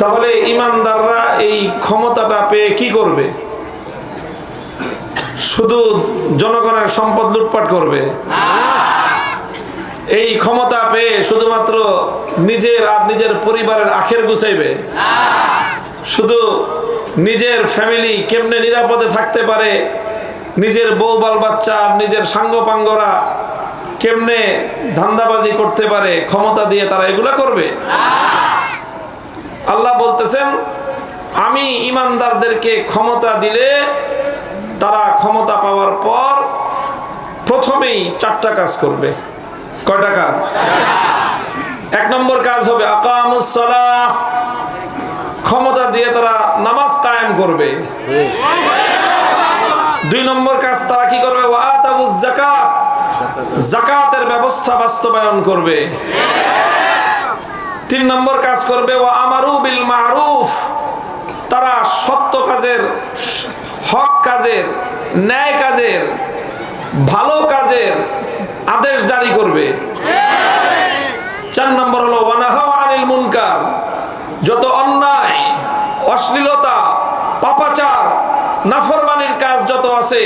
তাহলে ইমানদাররা এই ক্ষমতাটা পেয়ে কি করবে? শুধু জনগণের সম্পদ লুটপাট করবে? এই ক্ষমতা পেয়ে শুধুমাত্র নিজের আর নিজের পরিবারের আখের গুছাইবে? শুধু নিজের ফ্যামিলি কেমনে নিরাপদে থাকতে পারে, নিজের বউ বাল বাচ্চা আর নিজের সাঙ্গপাঙ্গরা কেমনে ধান্দাবাজি করতে পারে ক্ষমতা দিয়ে, তারা এগুলা করবে? আল্লাহ বলতেছেন, আমি ইমানদারদেরকে ক্ষমতা দিলে তারা ক্ষমতা পাওয়ার পর প্রথমেই 4টা কাজ করবে। কয়টা কাজ? 1 নম্বর কাজ হবে আকামুস সালাহ, ক্ষমতা দিয়ে তারা নামাজ কায়েম করবে। 2 নম্বর কাজ তারা কি করবে? ওয়া আতাবুজ যাকাত, যাকাতের ব্যবস্থা বাস্তবায়ন করবে। 3 নম্বর কাজ করবে ওয়া আমারু বিল মারুফ, তারা সত্য কাজের, হক কাজের, ন্যায় কাজের, ভালো কাজের আদেশ জারি করবে। 4 নম্বর হলো ওয়া নাহাউ আনিল মুনকার, যত অন্যায়, অশ্লীলতা, পাপাচার, নাফরমানির কাজ যত আছে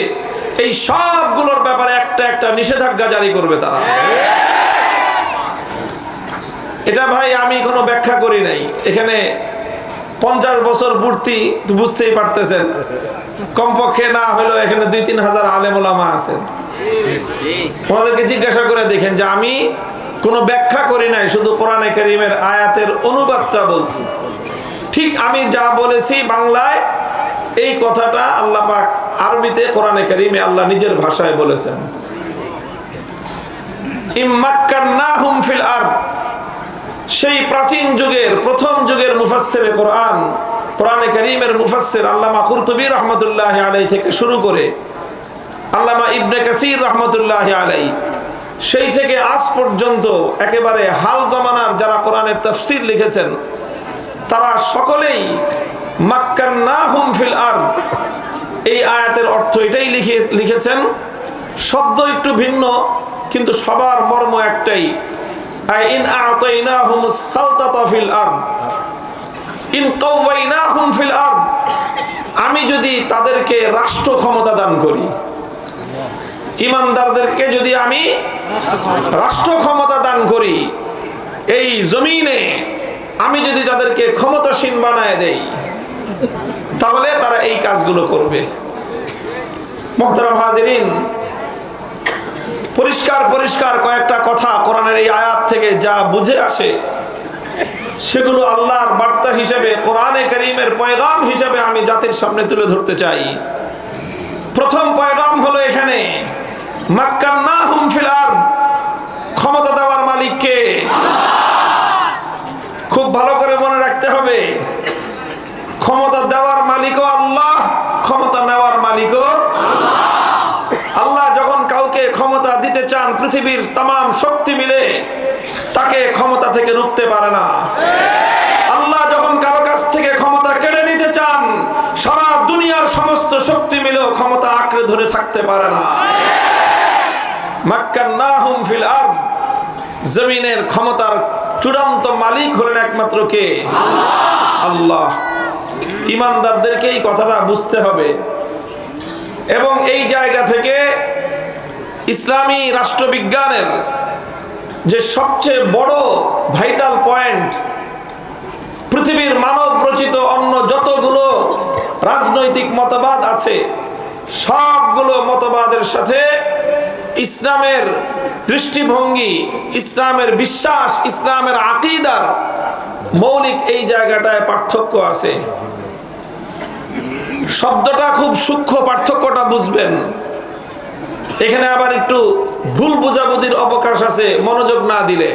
এই সবগুলোর ব্যাপারে একটা একটা নিষেধাজ্ঞা জারি করবে তারা। এটা ভাই আমি কোনো ব্যাখ্যা করি নাই, এখানে 50 বছর পূর্তি বুঝতেই পারতেছেন, কমপক্ষে না হলেও এখানে 2-3 হাজার আলেম ওলামা আছেন। ওনাদেরকে জিজ্ঞাসা করে দেখেন যে আমি কোনো ব্যাখ্যা করি নাই, শুধু কোরআনে কারীমের আয়াতের অনুবাদটা বলছি। ঠিক আমি যা বলেছি বাংলায়, এই কথাটা আল্লাহ পাক আরবিতে কোরআনে কারীমে আল্লাহ নিজের ভাষায় বলেছেন। ইম্মাক্কান্নাহুম ফিল আরদ, সেই প্রাচীন যুগের প্রথম যুগের মুফাসসিরে কোরআন, কোরআনে কারীমের মুফাসসির আল্লামা কুরতুবী রাহমাতুল্লাহি আলাইহি থেকে শুরু করে আল্লামা ইবনে কাসির রাহমাতুল্লাহি আলাইহি, সেই থেকে আজ পর্যন্ত একেবারে হাল জামানার যারা কোরআনের তাফসীর লিখেছেন তারা সকলেই মাক্কান্নাহুম ফিল আরদ, এই আয়াতের অর্থ এটাই লিখেছেন। শব্দ একটু ভিন্ন কিন্তু সবার মর্ম একটাই, ইন আতাইনাহুমুস সালতাতা ফিল আরদ ইন কাওয়াইনাহুম ফিল আরদ, আমি যদি তাদেরকে রাষ্ট্র ক্ষমতা দান করি, ইমানদারদেরকে যদি আমি রাষ্ট্র ক্ষমতা দান করি, এই জমিনে আমি যদি তাদেরকে ক্ষমতাসীন বানায় দেই, তাহলে তারা এই কাজগুলো করবে। মুহতারাম হাজিরিন, পরিষ্কার পরিষ্কার কয়েকটা কথা কোরআনের এই আয়াত থেকে যা বুঝে আসে সেগুলো আল্লাহর বার্তা হিসেবে, কোরআনে কারীমের পয়গাম হিসেবে আমি জাতির সামনে তুলে ধরতে চাই। প্রথম পয়গাম হলো এখানে মাক্কান্নাহুম ফিল আরদ, ক্ষমতা দেওয়ার মালিক কে? খুব ভালো করে মনে রাখতে হবে, ক্ষমতা দেওয়ার মালিকও আল্লাহ, ক্ষমতা নেওয়ার মালিকও আল্লাহ। যখন কাউকে ক্ষমতা দিতে চান, পৃথিবীর तमाम শক্তি মিলে তাকে ক্ষমতা থেকে রুখতে পারে না। আল্লাহ যখন কারো কাছ থেকে ক্ষমতা কেড়ে নিতে চান, সারা দুনিয়ার সমস্ত শক্তি মিলেও ক্ষমতা আঁকড়ে ধরে থাকতে পারে না। মাক্কান্নাহুম ফিল আরদ, জমিনের ক্ষমতার চূড়ান্ত মালিক হলেন একমাত্র কে? আল্লাহ। ইমানদারদেরকে এই কথাটা বুঝতে হবে এবং এই জায়গা থেকে ইসলামী রাষ্ট্রবিজ্ঞানের যে সবচেয়ে বড় ভাইটাল পয়েন্ট, পৃথিবীর মানব রচিত অন্য যতগুলো রাজনৈতিক মতবাদ আছে সবগুলো মতবাদের সাথে ইসলামের দৃষ্টিভঙ্গি, ইসলামের বিশ্বাস, ইসলামের আকীদার মৌলিক এই জায়গাটায় পার্থক্য আছে। শব্দটা খুব সূক্ষ্ম, পার্থক্যটা বুঝবেন। এখানে আবার একটু ভুল বোঝাবুঝির অবকাশ আছে মনোযোগ না দিলে।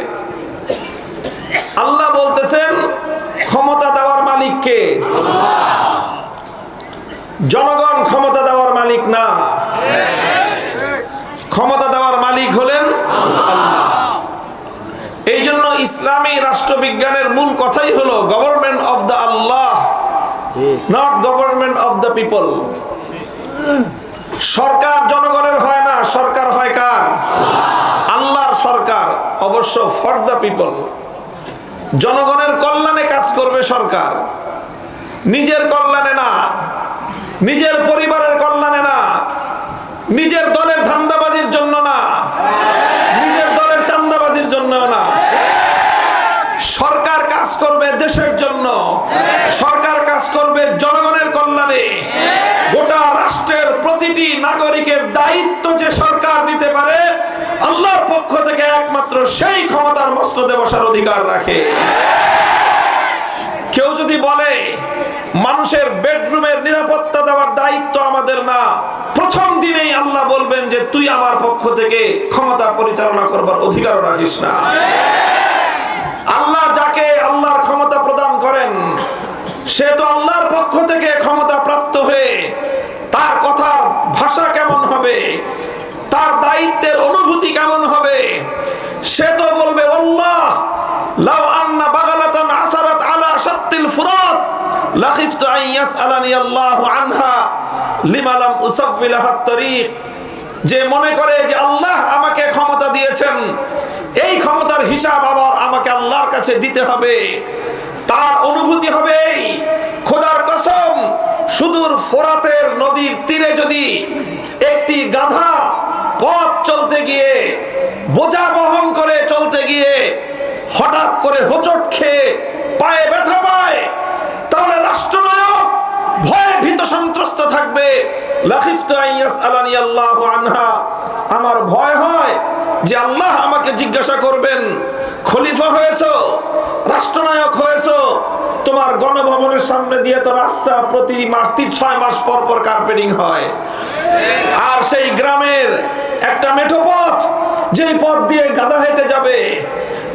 আল্লাহ বলতেছেন ক্ষমতা দেওয়ার মালিক কে? জনগণ ক্ষমতা দেওয়ার মালিক না, ক্ষমতা দেওয়ার মালিক হলেন আল্লাহ। এই জন্য ইসলামী রাষ্ট্রবিজ্ঞানের মূল কথাই হলো government of the Allah, not government of the people. সরকার জনগণের হয় না, সরকার হয় কার? আল্লাহর সরকার, অবশ্য ফর দ্য পিপল। জনগণের কল্যাণে কাজ করবে সরকার, নিজের কল্যাণে না, নিজের পরিবারের কল্যাণে না, নিজের দলের ধান্দাবাজির জন্য না, নিজের দলের চান্দাবাজির জন্য না। সরকার কাজ করবে দেশের জন্য, সরকার কাজ করবে জনগণের কল্যাণে। গোটা রাষ্ট্রের প্রতিটি নাগরিকের দায়িত্ব যে সরকার নিতে পারে, আল্লাহর পক্ষ থেকে একমাত্র সেই ক্ষমতার মস্তদে বসার অধিকার রাখে। কেউ যদি বলে মানুষের বেডরুমের নিরাপত্তা দেওয়ার দায়িত্ব আমাদের না, প্রথম দিনেই আল্লাহ বলবেন যে তুই আমার পক্ষ থেকে ক্ষমতা পরিচালনা করবার অধিকারও রাখিস না। আল্লাহ যাকে আল্লাহর ক্ষমতা প্রদান করেন, সে তো আল্লাহর পক্ষ থেকে ক্ষমতা প্রাপ্ত হয়ে তার কথার ভাষা কেমন হবে, তার দায়িত্বের অনুভূতি কেমন হবে, সে তো বলবে আল্লাহ লাউ আন্না বাগালাতান আসারাত আলা শাত্তিল ফুরাত লাখিফতু আন ইয়াসআলানি আল্লাহু আনহা লিমা লাম উসাফিলাহা তরিক। যে মনে করে যে আল্লাহ আমাকে ক্ষমতা দিয়েছেন, এই ক্ষমতার হিসাব আবার আমাকে আল্লাহর কাছে দিতে হবে, তার অনুভূতি হবে খোদার কসম, সুদূর ফোরাতের নদীর তীরে যদি একটি গাধা পথ চলতে গিয়ে, বোঝা বহন করে চলতে গিয়ে হঠাৎ করে হোঁচট খেয়ে পায়ে ব্যথা পায়, তাহলে রাষ্ট্রনায়ক ভয়ে ভীত সন্ত্রস্ত থাকবে। লাখিফতু আন ইয়াসআলানি আল্লাহু আনহা, আমার ভয় হয় যে আল্লাহ আমাকে জিজ্ঞাসা করবেন, খলিফা হয়েছো, রাষ্ট্রনায়ক হয়েছো, তোমার গণভবনের সামনে দিয়ে তো রাস্তা প্রতি মাস 6 মাস পর পর কার্পেটিং হয়, আর সেই গ্রামের একটা মেঠো পথ, যেই পথ দিয়ে গাধা হেঁটে যাবে,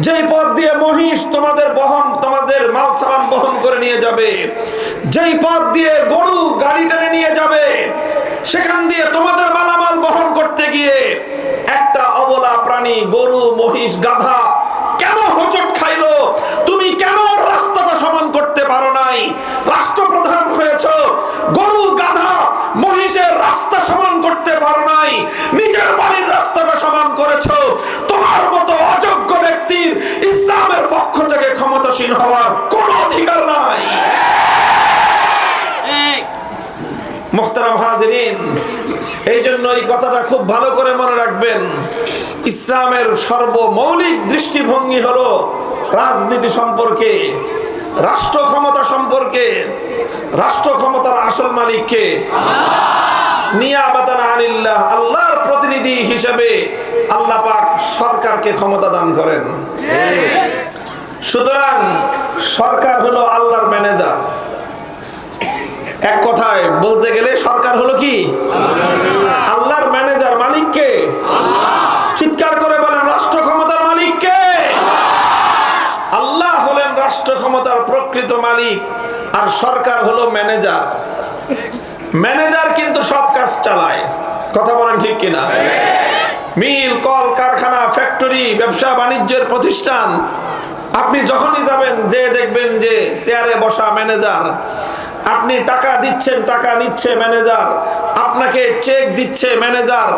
যেই পথ দিয়ে মহিষ তোমাদের মাল সামান বহন করে নিয়ে যাবে, যেই পথ দিয়ে গরু গাড়ি টেনে নিয়ে যাবে, সেখান দিয়ে তোমাদের মালামাল বহন করতে গিয়ে একটা অবলা প্রাণী, গরু মহিষ গাধা কেন হোঁচট খাইলো? তুমি কেন রাস্তাটা সমান করতে পারো নাই? রাষ্ট্রপ্রধান হয়েছো, গরু গাধা মহিষের রাস্তা সমান করতে পারো নাই, নিজের বাড়ির রাস্তাটা সমান করেছো। তোমার মতো অযোগ্য ব্যক্তির ইসলামের পক্ষ থেকে ক্ষমতাসীন হওয়ার কোনো অধিকার নাই। মুহতারাম হাজিরিন, এই জন্য এই কথাটা খুব ভালো করে মনে রাখবেন। ইসলামের সর্বমৌলিক দৃষ্টিভঙ্গি হলো রাজনীতি সম্পর্কে, রাষ্ট্র ক্ষমতা সম্পর্কে। রাষ্ট্র ক্ষমতার আসল মালিক কে? নিয়াবাতান আনিল্লাহ, আল্লাহর প্রতিনিধি হিসেবে আল্লাহ পাক সরকারকে ক্ষমতা দান করেন। সুতরাং সরকার হলো আল্লাহর ম্যানেজার। এক কথায় বলতে গেলে সরকার হলো কি? আল্লাহর ম্যানেজার। মালিক কে? চিৎকার করে বলেন, রাষ্ট্র ক্ষমতার মালিক কে? আল্লাহ হলেন রাষ্ট্র ক্ষমতার প্রকৃত মালিক, আর সরকার হলো ম্যানেজার। ম্যানেজার কিন্তু সব কাজ চালায়। কথা বলেন ঠিক কিনা? মিল, কল কারখানা, ফ্যাক্টরি, ব্যবসা বাণিজ্যের প্রতিষ্ঠান, আপনি যখনই যাবেন যে দেখবেন যে চেয়ারে বসা ম্যানেজার। আপনি টাকা দিচ্ছেন, টাকা নিচ্ছে ম্যানেজার। আপনাকে চেক দিচ্ছে ম্যানেজার।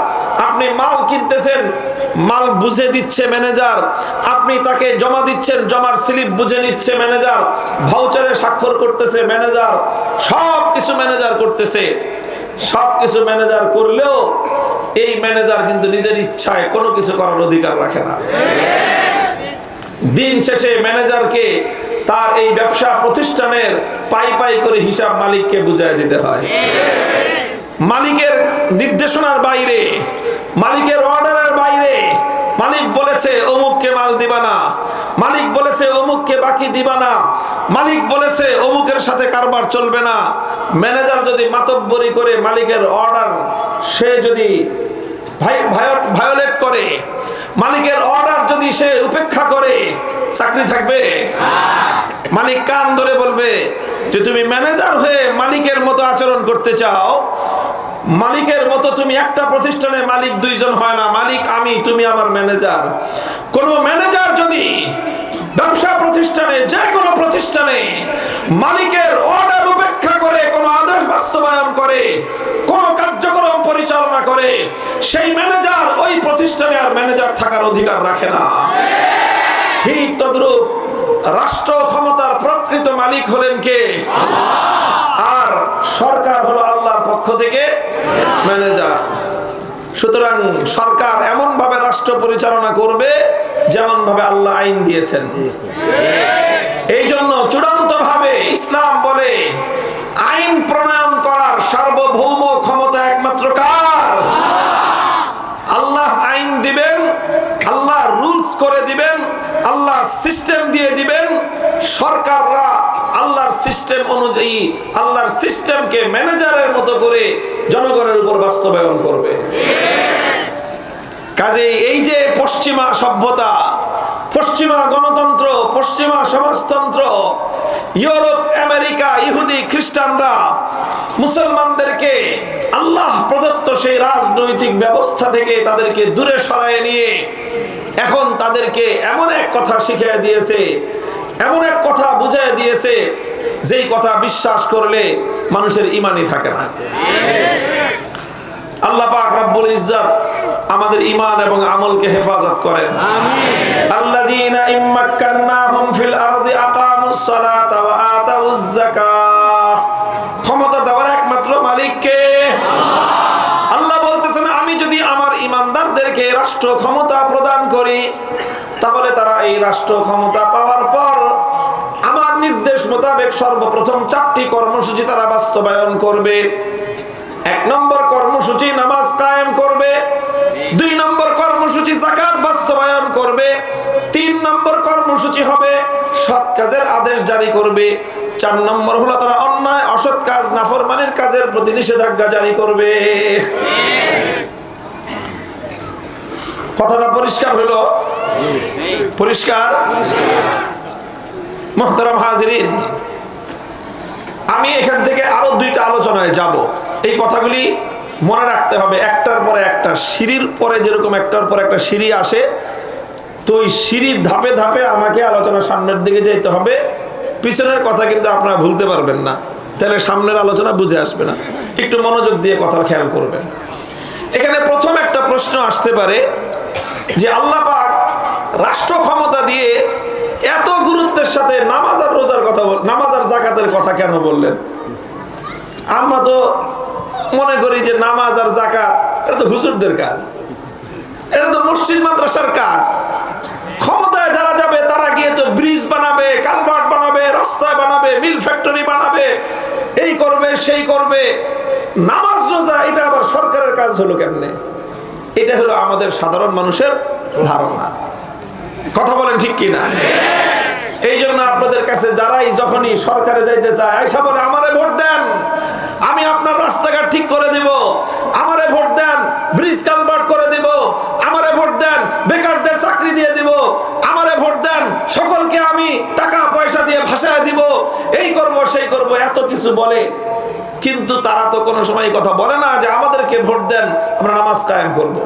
আপনি মাল কিনতেছেন, মাল বুঝে দিচ্ছে ম্যানেজার। আপনি তাকে জমা দিচ্ছেন, জমার স্লিপ বুঝে নিচ্ছে ম্যানেজার। ভাউচারে স্বাক্ষর করতেছে ম্যানেজার। সব কিছু ম্যানেজার করতেছে। সব কিছু ম্যানেজার করলেও এই ম্যানেজার কিন্তু নিজের ইচ্ছায় কোনো কিছু করার অধিকার রাখে না। দিন শেষে ম্যানেজারকে তার এই ব্যবসা প্রতিষ্ঠানের পাই পাই করে হিসাব মালিককে বুঝায় দিতে হয়। মালিকের নির্দেশনার বাইরে, মালিকের অর্ডারের বাইরে মালিক বলেছে অমুককে মাল দিবা না, মালিক বলেছে অমুককে বাকি দিবা না, মালিক বলেছে অমুকের সাথে কারবার চলবে না। ম্যানেজার যদি মাতব্বরি করে মালিকের অর্ডার সে যদি ভায়োলেট করে, মালিকের অর্ডার যদি সে উপেক্ষা করে, চাকরি থাকবে? মালিক কান ধরে বলবে যে তুমি ম্যানেজার হয়ে মালিকের মতো আচরণ করতে চাও, মালিকের মতো তুমি একটা প্রতিষ্ঠানে মালিক দুইজন হয় না, মালিক আমি, তুমি আমার ম্যানেজার। কোন ম্যানেজার যদি ব্যবসা প্রতিষ্ঠানে, যে কোনো প্রতিষ্ঠানে মালিকের অর্ডার উপেক্ষা করে কোন আদেশ বাস্তবায়ন করে, কোন কার্যক্রম পরিচালনা করে, সেই ম্যানেজার ওই প্রতিষ্ঠানে আর ম্যানেজার থাকার অধিকার রাখে না। ঠিক তদ্রূপ রাষ্ট্র ক্ষমতার প্রকৃত মালিক হলেন কে? আর সরকার হলো আল্লাহর পক্ষ থেকে ম্যানেজার। সুতরাং সরকার এমন ভাবে রাষ্ট্র পরিচালনা করবে যেমন ভাবে আল্লাহ আইন দিয়েছেন। এই জন্য চূড়ান্ত ভাবে ইসলাম বলে আইন প্রণয়ন করার সার্বভৌম ক্ষমতা একমাত্র কার? আল্লাহ আইন দিবেন, আল্লাহ রুলস করে দিবেন, আল্লাহ সিস্টেম দিয়ে দিবেন। সরকাররা আল্লাহর সিস্টেম অনুযায়ী আল্লাহর সিস্টেমকে ম্যানেজারের মতো করে জনগণের উপর বাস্তবায়ন করবে। কাজেই এই যে পশ্চিমা সভ্যতা, পশ্চিমা গণতন্ত্র, পশ্চিমা সমাজতন্ত্র, ইউরোপ, আমেরিকা, ইহুদি, খ্রিস্টানরা মুসলমানদেরকে আল্লাহ প্রদত্ত সেই রাজনৈতিক ব্যবস্থা থেকে তাদেরকে দূরে সরায় নিয়ে এখন তাদেরকে এমন এক কথা শিখিয়ে দিয়েছে, এমন এক কথা বুঝিয়ে দিয়েছে যেই কথা বিশ্বাস করলে মানুষের ঈমানই থাকে না। আল্লাহ পাক রব্বুল ইজ্জত আমাদের ঈমান এবং আমলকে হেফাজত করেন। আল্লাযীনা ইম্মাক্কান্নাহুম ফিল আরদি আকামুস সালাতা ওয়া আতাউয যাকাত। ক্ষমতা দেওয়ার একমাত্র মালিক কে? আল্লাহ বলতেছেন, আমি যদি আমার ঈমানদারদেরকে রাষ্ট্র ক্ষমতা প্রদান করি তাহলে তারা এই রাষ্ট্র ক্ষমতা পাওয়ার পর আমার নির্দেশ মোতাবেক সর্বপ্রথম 4টি কর্মসূচি তারা বাস্তবায়ন করবে। 1 নম্বর কর্মসূচি নামাজ কায়েম করবে, 2 নম্বর কর্মসূচি যাকাত বাস্তবায়ন করবে, 3 নম্বর কর্মসূচি হবে সৎ কাজের আদেশ জারি করবে, 4 নম্বর হলো তারা অন্যায় অসৎ কাজ নাফরমানির কাজের প্রতি নিষেধাজ্ঞা জারি করবে। কথাটা পরিষ্কার হলো? পরিষ্কার? মুহতারাম হাজিরিন, আমি এখান থেকে আরো 2টা আলোচনায় যাব। এই কথাগুলি মনে রাখতে হবে, একটার পরে একটা, সিঁড়ির পরে যেরকম একটার পর একটা সিঁড়ি আসে, তো ওই সিঁড়ির ধাপে ধাপে আমাকে আলোচনা সামনের দিকে যেতে হবে। পিছনের কথা কিন্তু আপনারা ভুলতে পারবেন না, তাহলে সামনের আলোচনা বুঝে আসবে না। একটু মনোযোগ দিয়ে কথা খেয়াল করবেন। এখানে প্রথম একটা প্রশ্ন আসতে পারে যে আল্লাহ পাক রাষ্ট্র ক্ষমতা দিয়ে এত গুরুত্বের সাথে নামাজ আর রোজার কথা নামাজ আর যাকাতের কথা কেন বললেন? আমরা তো মনে করি যে নামাজ আর যাকাত এটা তো হুজুরদের কাজ, এটা তো মসজিদ মাদ্রাসার কাজ। ক্ষমতায় যারা যাবে তারা গিয়ে তো ব্রিজ বানাবে, কালভার্ট বানাবে, রাস্তা বানাবে, মিল ফ্যাক্টরি বানাবে, এই করবে সেই করবে। নামাজ রোজা এটা আবার সরকারের কাজ হলো কেমনে? এটা হলো আমাদের সাধারণ মানুষের ধারণা। কথা বলেন ঠিক কিনা? এই জন্য আপনাদের কাছে যারাই যখনই সরকারে যাইতে চায় আইসা বলে আমারে ভোট দেন, আমি আপনার রাস্তাঘাট ঠিক করে দিব, আমারে ভোট দেন ব্রিজ কালভার্ট করে দিব, আমারে ভোট দেন বেকারদের চাকরি দিয়ে দিব, আমারে ভোট দেন সকলকে আমি টাকা পয়সা দিয়ে ভাসায় দিব, এই করব সেই করব, এত কিছু বলে। কিন্তু তারা তো কোনো সময় কথা বলে না যে আমাদেরকে ভোট দেন আমরা নামাজ কায়েম করব,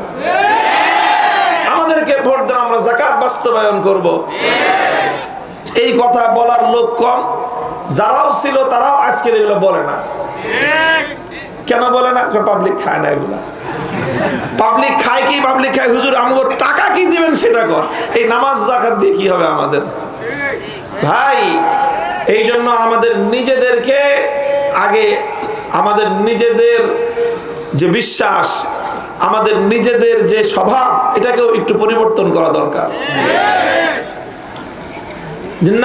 আমাদেরকে ভোট দেন আমরা যাকাত বাস্তবায়ন করব। এই কথা বলার লোক কম, যারাও ছিল তারাও আজকে এগুলো বলে না। কেন বলে না? পাবলিক খায় না এগুলা। পাবলিক খায় কি? পাবলিক খায় হুজুর আমগো টাকা কি দিবেন সেটা কর, এই নামাজ যাকাত দিয়ে কি হবে আমাদের? ভাই, এই জন্য আমাদের নিজেদেরকে আগে, আমাদের নিজেদের যে বিশ্বাস, আমাদের নিজেদের যে স্বভাব, এটাকেও একটু পরিবর্তন করা দরকার।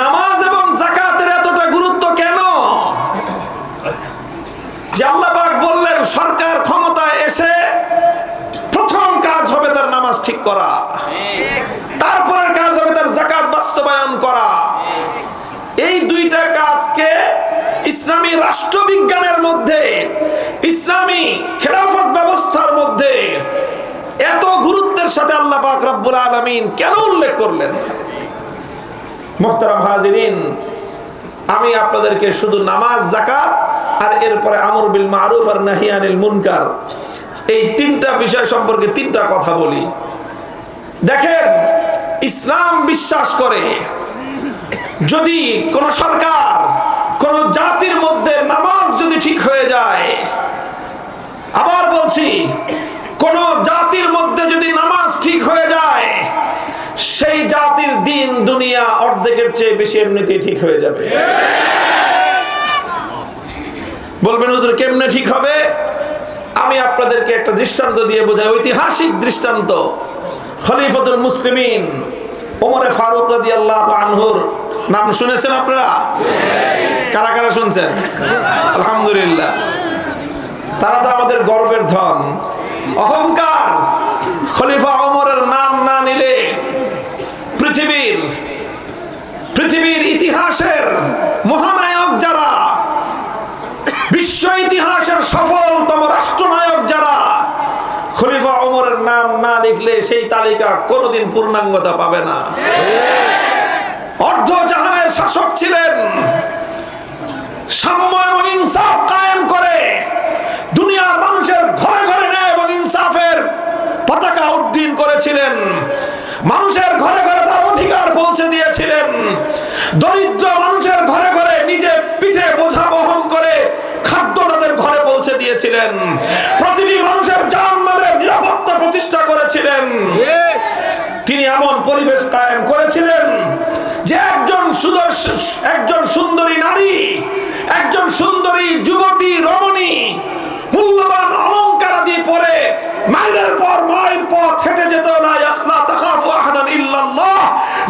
নামাজ এবং যাকাতের এতটা গুরুত্ব কেন? যে আল্লাহ পাক বললেন সরকার ক্ষমতায় এসে প্রথম কাজ হবে তার নামাজ ঠিক করা, তারপরের কাজ হবে তার যাকাত বাস্তবায়ন করা। এই 2টা কাজকে ইসলামী রাষ্ট্রবিজ্ঞানের মধ্যে, ইসলামী খেলাফত ব্যবস্থার মধ্যে এত গুরুত্বের সাথে আল্লাহ পাক রব্বুল আলামিন কেন উল্লেখ করলেন? মুহতারাম হাজিরিন, আমি আপনাদেরকে শুধু নামাজ, যাকাত আর এরপরে আমর বিল মারুফ আর নাহি আনিল মুনকার, এই 3টা বিষয় সম্পর্কে 3টা কথা বলি। দেখেন, ইসলাম বিশ্বাস করে যদি কোন সরকার, কোন জাতির মধ্যে নামাজ যদি ঠিক হয়ে যায়, আবার বলছি, কোন জাতির মধ্যে যদি নামাজ ঠিক হয়ে যায়, সেই জাতির দিন দুনিয়া অর্ধেকের চেয়ে বেশি এমনিতেই ঠিক হয়ে যাবে। বলবেন হুজুর কেমনে ঠিক হবে? আমি আপনাদেরকে একটা দৃষ্টান্ত দিয়ে বোঝাই, ঐতিহাসিক দৃষ্টান্ত। খলিফাতুল মুসলিমিন ওমরে ফারুক রাদিয়াল্লাহু আনহুর নাম শুনেছেন আপনারা? কারা কারা শুনছেন? আলহামদুলিল্লাহ। তারা তো আমাদের গর্বের ধন, অহংকার। খলিফা ওমরের নাম না নিলে পৃথিবীর ইতিহাসের মহানায়ক যারা, বিশ্ব ইতিহাসের সফলতম রাষ্ট্রনায়ক যারা, খলিফা ওমরের নাম না লিখলে সেই তালিকা কোনোদিন পূর্ণাঙ্গতা পাবে না। অর্ধ জাহানের শাসক ছিলেন, সাম্য এবং ইনসাফ কায়েম করে দুনিয়ার মানুষের ঘরে ঘরে ন্যায় এবং ইনসাফের পতাকা উড্ডীন করেছিলেন। মানুষের ঘরে ঘরে তার অধিকার পৌঁছে দিয়েছিলেন। দরিদ্র মানুষের ঘরে ঘরে নিজে পিঠে বোঝা বহন করে খাদ্য তাদের ঘরে পৌঁছে দিয়েছিলেন। প্রতিটি মানুষের জানমালের নিরাপত্তা প্রতিষ্ঠা করেছিলেন। তিনি এমন পরিবেশ কায়েম করেছিলেন যে একজন সুন্দরী নারী, একজন সুন্দরী যুবতী রমণী মূল্যবান অলংকার আদি পরে মাইলের পর মাইল পথ হেঁটে যেত না। ইয়াখলা তাখাফু আহাদান ইল্লাল্লাহ,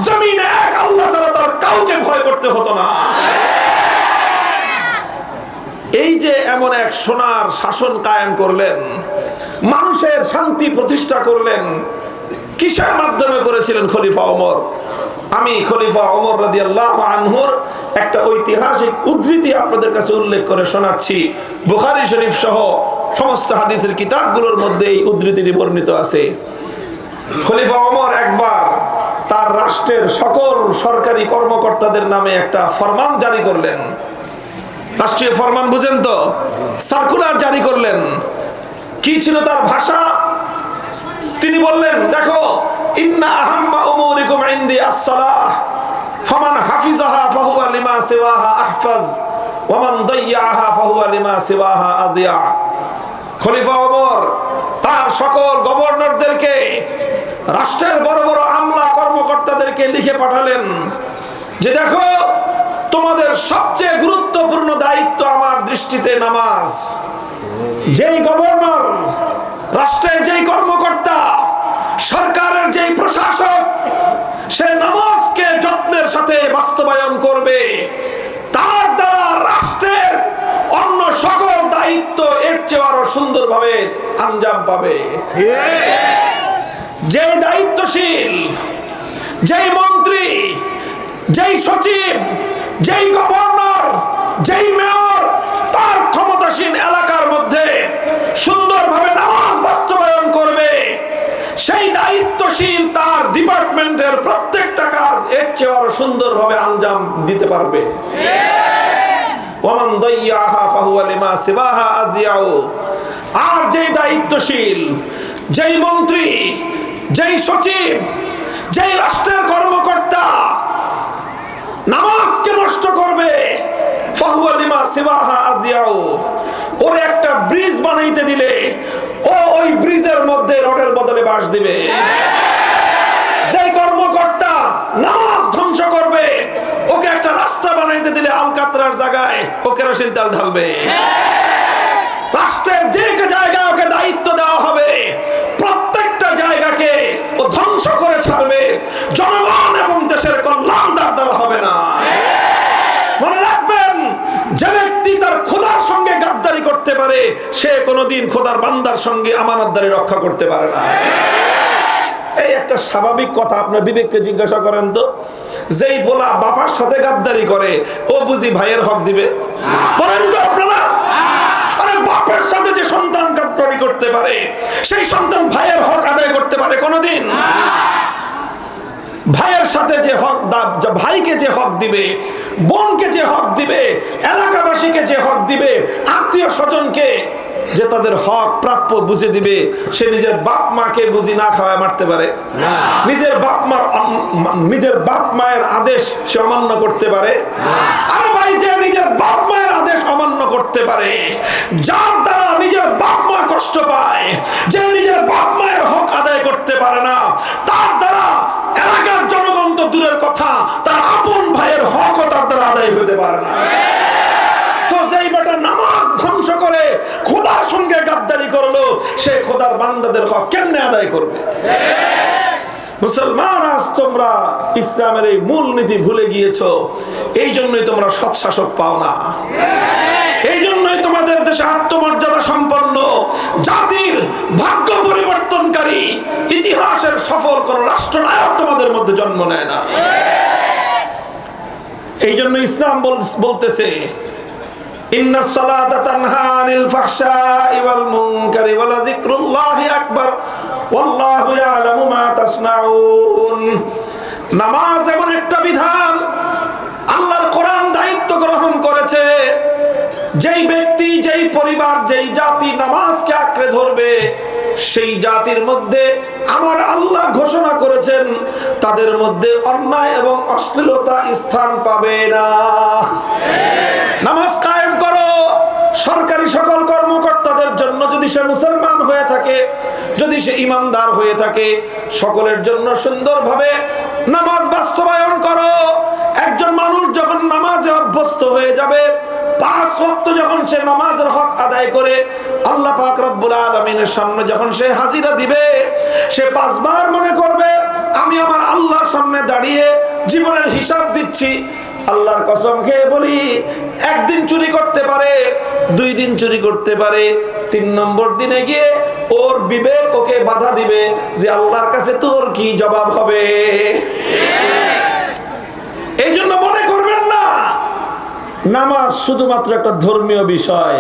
জমিনে এক আল্লাহ ছাড়া তার কাউকে ভয় করতে হতো না। এই যে এমন এক সোনার শাসন কায়েম করলেন, মানুষের শান্তি প্রতিষ্ঠা করলেন, কিসের মাধ্যমে করেছিলেন খলিফা ওমর? আমি খলিফা ওমর রাদিয়াল্লাহু আনহুর একটা ঐতিহাসিক উদ্ধৃতি আপনাদের কাছে উল্লেখ করে শোনাচ্ছি। বুখারী শরীফ সহ সমস্ত হাদিসের কিতাবগুলোর মধ্যে এই উদ্ধৃতিটি বর্ণিত আছে। খলিফা ওমর একবার তার রাষ্ট্রের সকল সরকারি কর্মকর্তাদের নামে একটা ফরমান জারি করলেন। রাষ্ট্রীয় ফরমান বুঝেন তো? সার্কুলার জারি করলেন। কি ছিল তার ভাষা? তিনি বললেন, দেখো, ইন্না আহাম্মা উমুরিকুম ইনদি আস-সালাহ ফামান হাফিজাহা ফাহুয়া লিমা সিওয়াহা আহফাজ ওয়া মান দাইয়াহা ফাহুয়া লিমা সিওয়াহা আদিয়া। খলিফা ওমর তার সকল গভর্নরদেরকে, রাষ্ট্রের বড় বড় আমলা কর্মকর্তাদেরকে লিখে পাঠালেন যে দেখো, তোমাদের সবচেয়ে গুরুত্বপূর্ণ দায়িত্ব আমার দৃষ্টিতে নামাজ। যেই গভর্নর, রাষ্ট্রের যেই কর্মকর্তা, সরকারের যেই প্রশাসক, সে নামাজকে যত্নের সাথে বাস্তবায়ন করবে, তার দ্বারা রাষ্ট্রের অন্য সকল দায়িত্ব এর চেয়ে আরো সুন্দরভাবে আঞ্জাম পাবে। যেই দায়িত্বশীল, যেই মন্ত্রী, যেই সচিব, যেই গভর্নর, যেই মেয়র তার ক্ষমতাসীন এলাকার মধ্যে সুন্দরভাবে নামাজ বাস্তবায়ন করবে, সেই দায়িত্বশীল তার ডিপার্টমেন্টের প্রত্যেকটা কাজ এর চেয়ে আরো সুন্দরভাবে আঞ্জাম দিতে পারবে। ওয়ামান দাইয়াহা ফাহুয়া লিমা সিওয়াহা আযিয়াউ। আর যেই দায়িত্বশীল, যেই মন্ত্রী, যেই সচিব, যেই রাষ্ট্রের কর্মকর্তা নামাজকে নষ্ট করবে, ফাহুয়া লিমা সিওয়াহা আযিয়াউ, ওর একটা ব্রিজ বানাইতে দিলে ও ওই ব্রিজের মধ্যে রডের বদলে বাঁশ দিবে। যেই কর্মকর্তা নামাজ ধ্বংস করবে, ওকে একটা রাস্তা বানাইতে দিলে আলকাতরার জায়গায় ও কেরোসিন তেল ঢালবে। রাষ্ট্রের যে জায়গায় ওকে দায়িত্ব দেওয়া হবে, প্রত্যেকটা জায়গাকে ও ধ্বংস করে ছাড়বে। জনগণ এবং দেশের কল্যাণ তার দ্বারা হবে না। মনে রাখবেন, যে ব্যক্তি তার খোদার সঙ্গে গাদ্দারি করতে পারে, সে কোনোদিন খোদার বান্দার সঙ্গে আমানতদারি রক্ষা করতে পারে না। এই একটা স্বাভাবিক কথা, আপনার বিবেককে জিজ্ঞাসা করেন তো, যেই বলা বাবার সাথে গাদ্দারি করে, ও বুঝি ভাইয়ের হক দিবে? বলেন তো আপনারা। আরে বাপের সাথে যে সন্তান গাদ্দারি করতে পারে, সেই সন্তান ভাইয়ের হক আদায় করতে পারে কোনোদিন? ভাইয়ের সাথে যে হক, ভাইকে যে হক দিবে, বোনকে যে হক দিবে, এলাকাবাসীকে যে হক দিবে, আত্মীয় স্বজনকে যে তাদের হক প্রাপ্য বুঝে দিবে, সে নিজের বাপ মাকে বুঝি না খাওয়ায় মারতে পারে? নিজের বাপ মায়ের আদেশ সে অমান্য করতে পারে? আরে ভাই, যে নিজের বাপ মায়ের আদেশ অমান্য করতে পারে, যার দ্বারা নিজের বাপ মা কষ্ট পায়, যে নিজের বাপ মায়ের হক আদায় করতে পারে না, তার দ্বারা এলাকার জনগণ তো দূরের কথা, তার আপন ভাইয়ের হকও তার দ্বারা আদায় হতে পারে না। তো যেই বেটা নামাজ ধ্বংস করে খোদার সঙ্গে গাদ্দারি করলো, সে খোদার বান্দাদের হক কেমনে আদায় করবে? মুসলমান, আজ তোমরা ইসলামের এই মূল নীতি ভুলে গিয়েছো। এই জন্যই তোমরা সৎ শাসক পাও না, এই জন্যই তোমাদের দেশে আত্মমর্যাদা সম্পন্ন জাতির ভাগ্য পরিবর্তনকারী ইতিহাসের সফল কোন রাষ্ট্রনায়ক তোমাদের মধ্যে জন্ম নেয় না। এই জন্য ইসলাম বলতেছে ইন্নাস সালাতা তানহা আনিল ফাহশাই ওয়াল মুনকারি ওয়া লাযিকরুল্লাহি আকবার ওয়াল্লাহু ইয়ালামু মা তাসনাউন। নামাজ এমন একটা বিধান, আল্লাহর কোরআন দায়িত্ব গ্রহণ করেছে, যেই ব্যক্তি, যেই পরিবার, যেই জাতি নামাজকে আঁকড়ে ধরবে, সেই জাতির মধ্যে আমার আল্লাহ ঘোষণা করেছেন তাদের মধ্যে অন্যায় এবং অশ্লীলতা স্থান পাবে না। নামাজ কায়েম করো। সরকারি সকল কর্মকর্তাদের জন্য, যদি সে মুসলমান হয়ে থাকে, যদি সে ইমানদার হয়ে থাকে, সকলের জন্য সুন্দরভাবে নামাজ বাস্তবায়ন করো। একজন মানুষ যখন নামাজে অভ্যস্ত হয়ে যাবে, 5 ওয়াক্ত যখন সে নামাজের হক আদায় করে আল্লাহ পাক রব্বুল আলামিনের সামনে যখন সে হাজিরা দিবে, সে 5 বার মনে করবে আমি আমার আল্লাহর সামনে দাঁড়িয়ে জীবনের হিসাব দিচ্ছি। আল্লাহর কসম খেয়ে বলি, একদিন চুরি করতে পারে, 2 দিন চুরি করতে পারে, 3 নম্বর দিনে গিয়ে ওর বিবেক ওকে বাধা দিবে যে আল্লাহর কাছে তোর কি জবাব হবে। এই জন্য মনে করবেন না নামাজ শুধুমাত্র একটা ধর্মীয় বিষয়।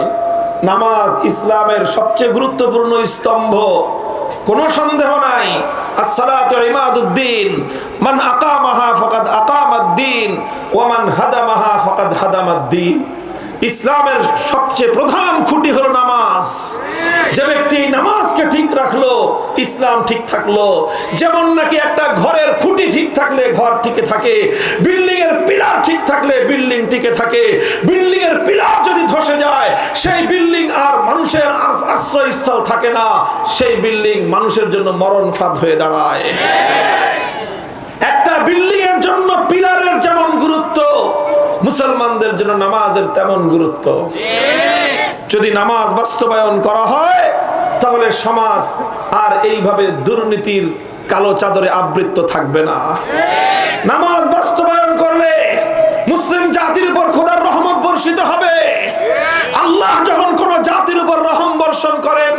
নামাজ ইসলামের সবচেয়ে গুরুত্বপূর্ণ স্তম্ভ, কোনো সন্দেহ নাই। as-salatu imaduddin, মান আকামাহা ফাকাদ আকামাদ-দ্বীন ওয়া মান হাদামাহা ফাকাদ হাদামাদ-দ্বীন। ইসলামের সবচেয়ে প্রধান খুঁটি হলো নামাজ। যে ব্যক্তি নামাজকে ঠিক রাখলো, ইসলাম ঠিক থাকলো। যেমন নাকি একটা ঘরের খুঁটি ঠিক থাকলে ঘর টিকে থাকে, বিল্ডিং এর পিলার ঠিক থাকলে বিল্ডিং টিকে থাকে। বিল্ডিং এর পিলার যদি ধসে যায়, সেই বিল্ডিং আর মানুষের আশ্রয়স্থল থাকে না, সেই বিল্ডিং মানুষের জন্য মরণ ফাঁদ হয়ে দাঁড়ায়। একটা বিল্ডিং এর জন্য পিলারের যেমন গুরুত্ব, মুসলমানদের জন্য নামাজের তেমন গুরুত্ব। যদি নামাজ বাস্তবায়ন করা হয়, তাহলে সমাজ আর এইভাবে দুর্নীতির কালো চাদরে আবৃত থাকবে না। নামাজ বাস্তবায়ন করলে মুসলিম জাতির উপর খোদার রহমত বর্ষিত হবে। আল্লাহ যখন কোন জাতির উপর রহম বর্ষণ করেন,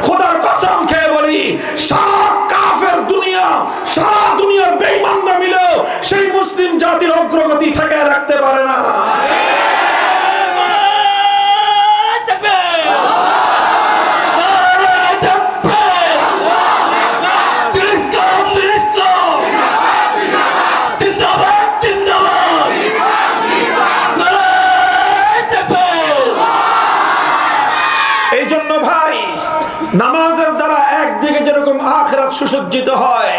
খোদার কসম খেয়ে বলি, সারা কাফের দুনিয়া, সারা দুনিয়ার বেঈমানরা মিলেও সেই মুসলিম জাতির অগ্রগতি ঠেকায় রাখতে পারে না। নামাজের দ্বারা একদিকে যেরকম আখিরাত সুসজ্জিত হয়,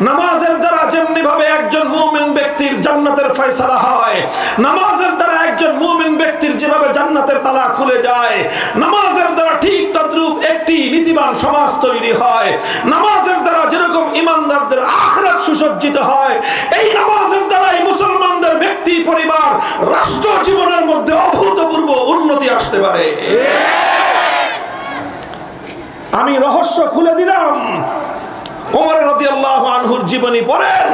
নামাজের দ্বারা যেমনি ভাবে একজন মুমিন ব্যক্তির জান্নাতের ফয়সালা হয়, নামাজের দ্বারা একজন মুমিন ব্যক্তির যেভাবে জান্নাতের তালা খুলে যায়, নামাজের দ্বারা ঠিক তদ্রূপ একটি নীতিবান সমাজ তৈরি হয়। নামাজের দ্বারা যেরকম ইমানদারদের আখিরাত সুসজ্জিত হয়, এই নামাজের দ্বারাই মুসলমানদের ব্যক্তি, পরিবার, রাষ্ট্র জীবনের মধ্যে অভূতপূর্ব উন্নতি আসতে পারে। আমি রহস্য খুলে দিলাম। ওমর রাদিয়াল্লাহু আনহুর জীবনী পড়েন,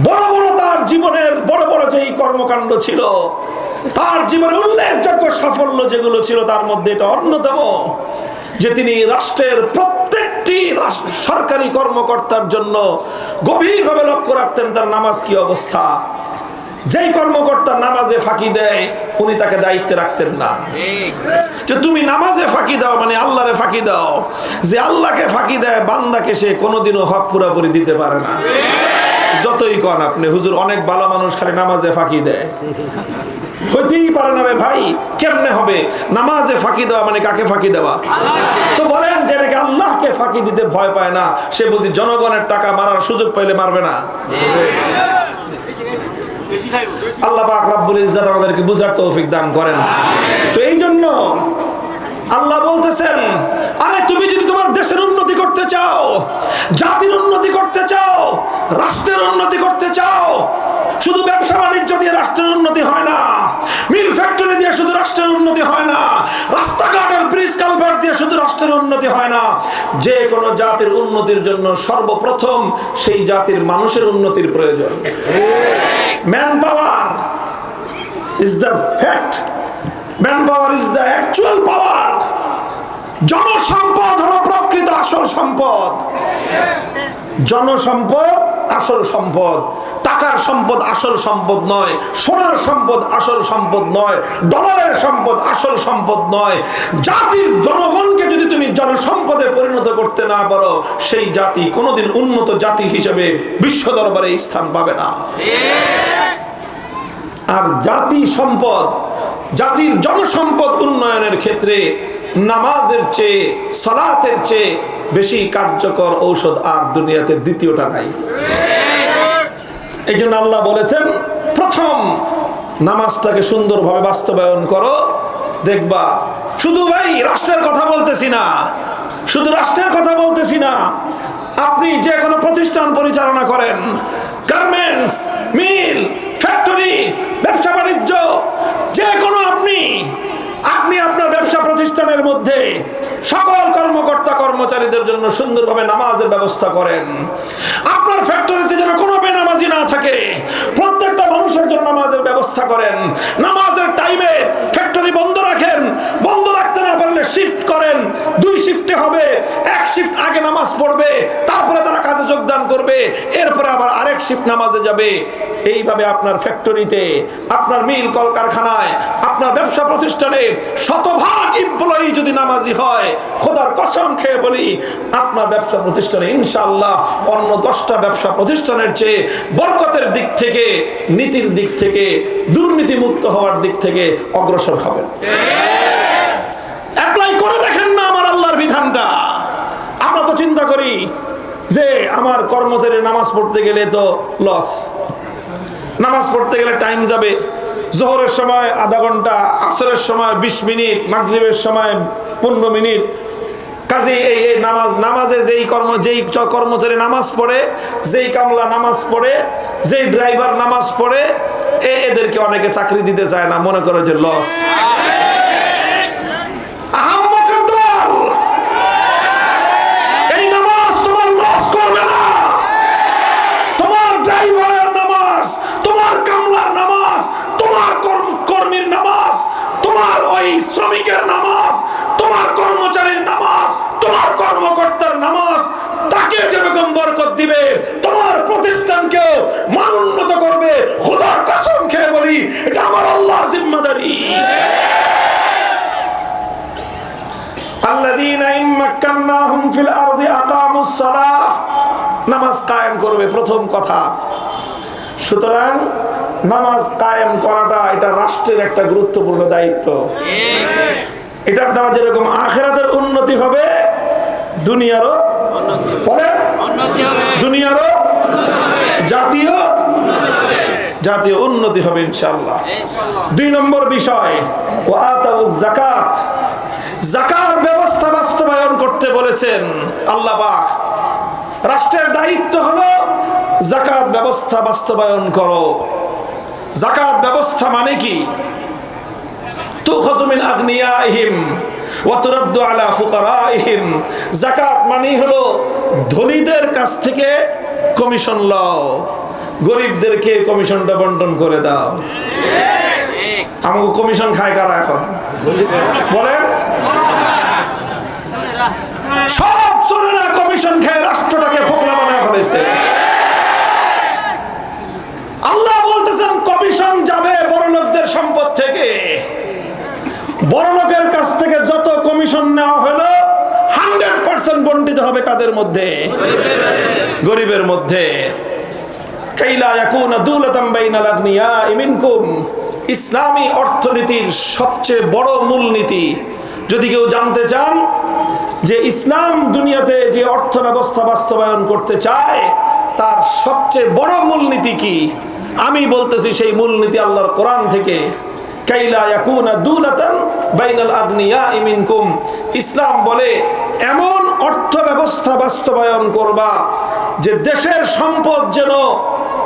বড় বড় তার জীবনের বড় বড় যেই কর্মকাণ্ড ছিল, তার জীবনে উল্লেখযোগ্য সাফল্য যেগুলো ছিল, তার মধ্যে এটা অন্যতম যে তিনি রাষ্ট্রের প্রত্যেকটি সরকারি কর্মকর্তার জন্য গভীরভাবে লক্ষ্য রাখতেন তার নামাজ কি অবস্থা। যেই কর্মকর্তা নামাজে ফাঁকি দেয়, উনি তাকে দায়িত্বে রাখতেন না। যে তুমি নামাজে ফাঁকি দাও মানে আল্লাহরে ফাঁকি দাও। যে আল্লাহকে ফাঁকি দেয়, বান্দাকে সে কোনোদিনও হক পুরোপুরি দিতে পারে না। যতই কন আপনি, হুজুর অনেক ভালো মানুষ খালি নামাজে ফাঁকি দেয়, হইতেই পারে না রে ভাই। কেমনে হবে? নামাজে ফাঁকি দেওয়া মানে কাকে ফাঁকি দেওয়া? তো বলেন, যে নাকি আল্লাহকে ফাঁকি দিতে ভয় পায় না, সে বুঝি জনগণের টাকা মারার সুযোগ পাইলে মারবে না? আল্লাহ পাক রব্বুল ইজ্জত আমাদেরকে বুঝার তৌফিক দান করেন। তো এই জন্য আল্লাহ বলতেছেন, আরে তুমি যদি তোমার দেশের উন্নতি করতে চাও, জাতির উন্নতি করতে চাও, রাষ্ট্রের উন্নতি করতে চাও, শুধু ব্যবসা বাণিজ্য দিয়ে রাষ্ট্রের উন্নতি হয় না, মিল ফ্যাক্টরি দিয়ে শুধু রাষ্ট্রের উন্নতি হয় না, রাস্তাঘাটের ব্রিজ কালভার্ট দিয়ে শুধু রাষ্ট্রের উন্নতি হয় না। যে কোনো জাতির উন্নতির জন্য সর্বপ্রথম সেই জাতির মানুষের উন্নতির প্রয়োজন। Man power is the fact, man power is the actual power. জনসম্পদ হলো প্রকৃত আসল সম্পদ। জনসম্পদ আসল সম্পদ, টাকার সম্পদ আসল সম্পদ নয়, সোনার সম্পদ আসল সম্পদ নয়, ডলারের সম্পদ আসল সম্পদ নয়। জাতির জনগণকে যদি তুমি জনসম্পদে পরিণত করতে না পারো, সেই জাতি কোনোদিন উন্নত জাতি হিসেবে বিশ্ব দরবারে স্থান পাবে না। আর জাতি সম্পদ, জাতির জনসম্পদ উন্নয়নের ক্ষেত্রে নামাজের চেয়ে, সালাতের চেয়ে বেশি কার্যকর ঔষধ আর দুনিয়াতে দ্বিতীয়টা নাই। এই জন্য আল্লাহ বলেছেন, প্রথম নামাজটাকে সুন্দরভাবে বাস্তবায়ন করো, দেখবা। শুধু ভাই রাষ্ট্রের কথা বলতেছি না, শুধু রাষ্ট্রের কথা বলতেছি না, আপনি যে কোনো প্রতিষ্ঠান পরিচালনা করেন, গার্মেন্টস, মিল, ফ্যাক্টরি, ব্যবসা বাণিজ্য, যে কোনো আপনি আপনার ব্যবসা প্রতিষ্ঠানের মধ্যে সকল কর্মকর্তা কর্মচারীদের জন্য সুন্দরভাবে নামাজের ব্যবস্থা করেন। আপনার ফ্যাক্টরিতে যেন কোনো বেনামাজি না থাকে, প্রত্যেকটা মানুষের জন্য নামাজের ব্যবস্থা করেন। নামাজের টাইমে ফ্যাক্টরি বন্ধ রাখেন, বন্ধ রাখতে না পারলে শিফট করেন। 2 শিফটে হবে, 1 শিফট আগে নামাজ পড়বে, তারপরে তারা কাজে যোগদান করবে, এরপরে আবার আরেক শিফট নামাজে যাবে। এইভাবে আপনার ফ্যাক্টরিতে, আপনার মিল কলকারখানায়, আপনার ব্যবসা প্রতিষ্ঠানে শতভাগ এমপ্লয়ি যদি নামাজি হয়, খোদার কসম খেয়ে বলি, আপনার ব্যবসা প্রতিষ্ঠানে ইনশাআল্লাহ অন্য 10টা ব্যবসা প্রতিষ্ঠানের চেয়ে বরকতের দিক থেকে, নীতির দিক থেকে, দুর্নীতি মুক্ত হওয়ার দিক থেকে অগ্রসর হবেন। অ্যাপ্লাই করে দেখেন না আমার আল্লাহর বিধানটা। আমরা তো চিন্তা করি যে আমার কর্মচারী নামাজ পড়তে গেলে তো লস, নামাজ পড়তে গেলে টাইম যাবে, জোহরের সময় আধা ঘন্টা, আসরের সময় 20 মিনিট, মাগরিবের সময় 15 মিনিট। কাজে এই নামাজে যেই কর্মচারী নামাজ পড়ে, যেই কামলা নামাজ পড়ে, যেই ড্রাইভার নামাজ পড়ে, এদেরকে অনেকে চাকরি দিতে চায় না, মনে করে যে লস। এই নামাজ তোমার লস করবে না। তোমার ড্রাইভারের নামাজ, তোমার কামলার নামাজ, তোমার কর্মীর নামাজ, তোমার ওই শ্রমিকের নামাজ, তোমার কর্মচারীর নামাজ, তোমার কর্মকর্তার নামাজ তাকে যেরকম বরকত দিবে, তোমার প্রতিষ্ঠানকেও মান উন্নত করবে। খোদার কসম খেয়ে বলি, এটা আমার আল্লাহর জিম্মাদারি। আল্লাযীনা ইম্মাক্কান্নাহুম ফিল আরদি আকামুস সালাহ, নামাজ কায়েম করবে প্রথম কথা। সুতরাং নামাজ কায়েম করাটা এটা রাষ্ট্রের একটা গুরুত্বপূর্ণ দায়িত্ব। এটার দ্বারা যেরকম আখিরাতের উন্নতি হবে, দুনিয়ারও দুনিয়ারও জাতীয় উন্নতি হবে ইনশাআল্লাহ। 2 নম্বর বিষয়, ওয়াতাউজ যাকাত। যাকাত ব্যবস্থা বাস্তবায়ন করতে বলেছেন আল্লাহ পাক। রাষ্ট্রের দায়িত্ব হলো যাকাত ব্যবস্থা বাস্তবায়ন করো। যাকাত ব্যবস্থা মানে কি? তুখাযু মিন আগনিয়াইহিম ওয়া তুরাদ্দু আলা ফুকারাইহিম। যাকাত মানে হলো ধনীদের কাছ থেকে কমিশন লও, গরিবদেরকে কমিশনটা বন্টন করে দাও। আমাকে কমিশন খায় কারা এখন বলেন? সব চোরেরা কমিশন খেয়ে রাষ্ট্রটাকে ফোকলা বানায় ফেলেছে। আল্লাহ বলতেছেন কমিশন যাবে বড়লোকদের সম্পদ থেকে। বড়লোকের কাছ থেকে যত কমিশন নেওয়া হলো 100% বন্টিত হবে কাদের মধ্যে? গরিবের মধ্যে। কাইলা ইয়াকুনা দুলাতাম বাইনাল আগনিয়াই মিনকুম। ইসলামী অর্থনীতির সবচেয়ে বড় মূলনীতি, যদি কেউ জানতে চান যে ইসলাম দুনিয়াতে যে অর্থ ব্যবস্থা বাস্তবায়ন করতে চায় তার সবচেয়ে বড় মূলনীতি কি, আমি বলতেছি সেই মূলনীতি আল্লাহর কোরআন থেকে। কাইলা ইয়াকুনা দুলাতান বাইনাল আগনিয়াই মিনকুম। ইসলাম বলে এমন অর্থ ব্যবস্থা বাস্তবায়ন করবা যে দেশের সম্পদ যেন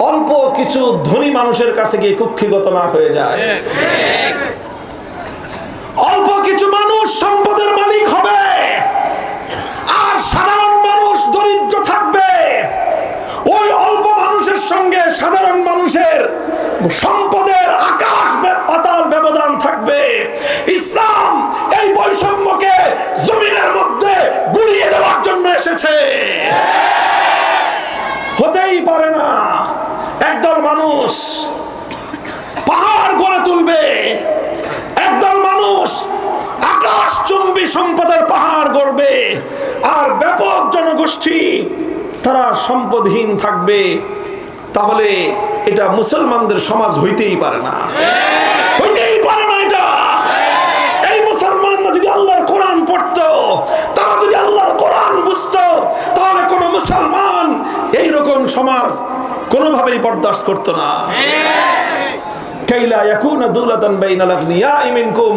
অল্প কিছু ধনী মানুষের কাছে গিয়ে কুক্ষিগত না হয়ে যায়। অল্প কিছু মানুষ সম্পদের মালিক হবে আর সাধারণ মানুষ দরিদ্র থাকবে। ওই অল্প মানুষের সঙ্গে সাধারণ মানুষের সম্পদের আকাশ পাতাল ব্যবধান থাকবে। ইসলাম এই বৈষম্যকে জমিনের মধ্যে গুড়িয়ে দেওয়ার জন্য এসেছে। হতেই পারে না একদল মানুষ পাহাড় গড়ে তুলবে, একদল মানুষ আকাশচুম্বী সম্পদের পাহাড় গড়বে, আর ব্যাপক জনগোষ্ঠী তারা সম্পদহীন থাকবে। তাহলে এটা মুসলমানদের সমাজ হইতেই পারে না, হইতেই পারে না। এটা এই মুসলমানরা যদি আল্লাহর কোরআন পড়তো, তারা যদি আল্লাহর কোরআন বুঝতো, তাহলে কোন মুসলমান এইরকম সমাজ কোনোভাবেই বরদাস্ত করতো না। কাইলা ইয়াকুনা দুলাতান বাইনাল আগনিয়াই মিনকুম।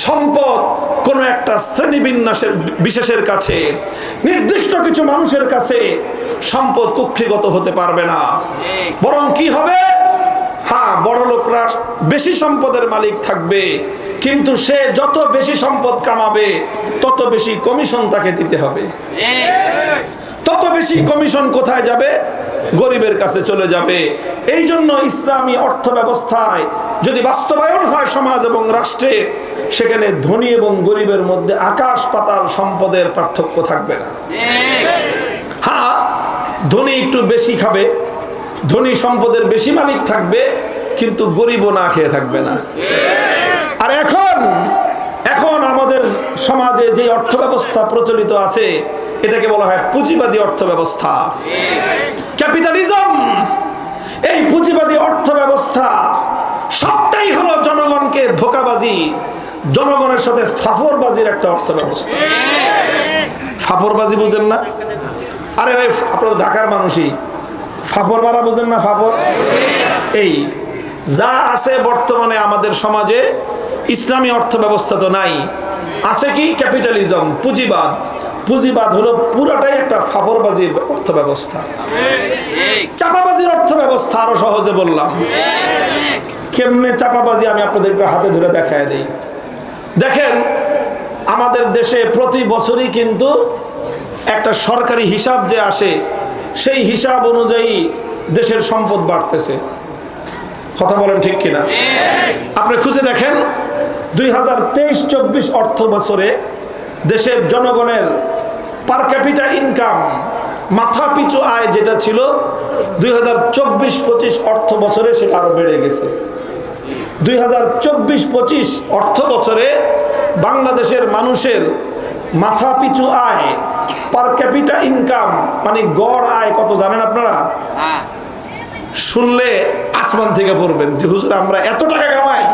সম্পদ কোন একটা শ্রেণী বিন্যাসের বিশেষের কাছে, নির্দিষ্ট কিছু মানুষের কাছে সম্পদ কুক্ষিগত হতে পারবে না। বরং কি হবে? হ্যাঁ, বড় লোকরা বেশি সম্পদের মালিক থাকবে, কিন্তু সে যত বেশি সম্পদ কামাবে তত বেশি কমিশন তাকে দিতে হবে। তত বেশি কমিশন কোথায় যাবে? গরিবের কাছে চলে যাবে। এই জন্য ইসলামী অর্থ ব্যবস্থায় যদি বাস্তবায়ন হয় সমাজ এবং রাষ্ট্রে, সেখানে ধনী এবং গরিবের মধ্যে আকাশ পাতাল সম্পদের পার্থক্য থাকবে না। হ্যাঁ, ধনী একটু বেশি খাবে, ধনী সম্পদের বেশি মালিক থাকবে, কিন্তু গরিবও না খেয়ে থাকবে না। আর এখন আমাদের সমাজে যে অর্থ ব্যবস্থা প্রচলিত আছে, এটাকে বলা হয় পুঁজিবাদী অর্থ ব্যবস্থা, ক্যাপিটালিজম। এই পুঁজিবাদী অর্থ ব্যবস্থা সবটাই হলো জনগণকে ধোঁকাবাজি, জনগণের সাথে ফাফরবাজির একটা অর্থ ব্যবস্থা। ফাফরবাজি বুঝেন না? আরে ভাই, আপনারা ঢাকার মানুষই, ফাফর মারা বুঝেন না? ফাফর এই যা আছে বর্তমানে আমাদের সমাজে, ইসলামী অর্থ ব্যবস্থা তো নাই। আছে কি? ক্যাপিটালিজম, পুঁজিবাদ। পুঁজিবাদ হলো পুরোটাই একটা ফাফরবাজির অর্থ ব্যবস্থা, চাপাবাজির অর্থ ব্যবস্থা। আরো সহজে বললাম, কেমনে চাপাবাজি আমি আপনাদেরকে হাতে ধরে দেখায় দেই। দেখেন, আমাদের দেশে প্রতি বছরই কিন্তু একটা সরকারি হিসাব যে আসে, সেই হিসাব অনুযায়ী দেশের সম্পদ বাড়তেছে। কথা বলেন ঠিক কিনা? আপনি খুঁজে দেখেন, 2023-24 অর্থ বছরে দেশের জনগণের পার ক্যাপিটা ইনকাম, মাথা পিছু আয় যেটা ছিল 2024-25 অর্থ বছরে, সেটা আরো বেড়ে গেছে। 2024-25 অর্থ বছরে বাংলাদেশের মানুষের মাথা পিছু আয়, পার ক্যাপিটা ইনকাম, মানে গড় আয় কত জানেন আপনারা? শুনলে আসমান থেকে পড়বেন যে হুজুর আমরা এত টাকা কামাই।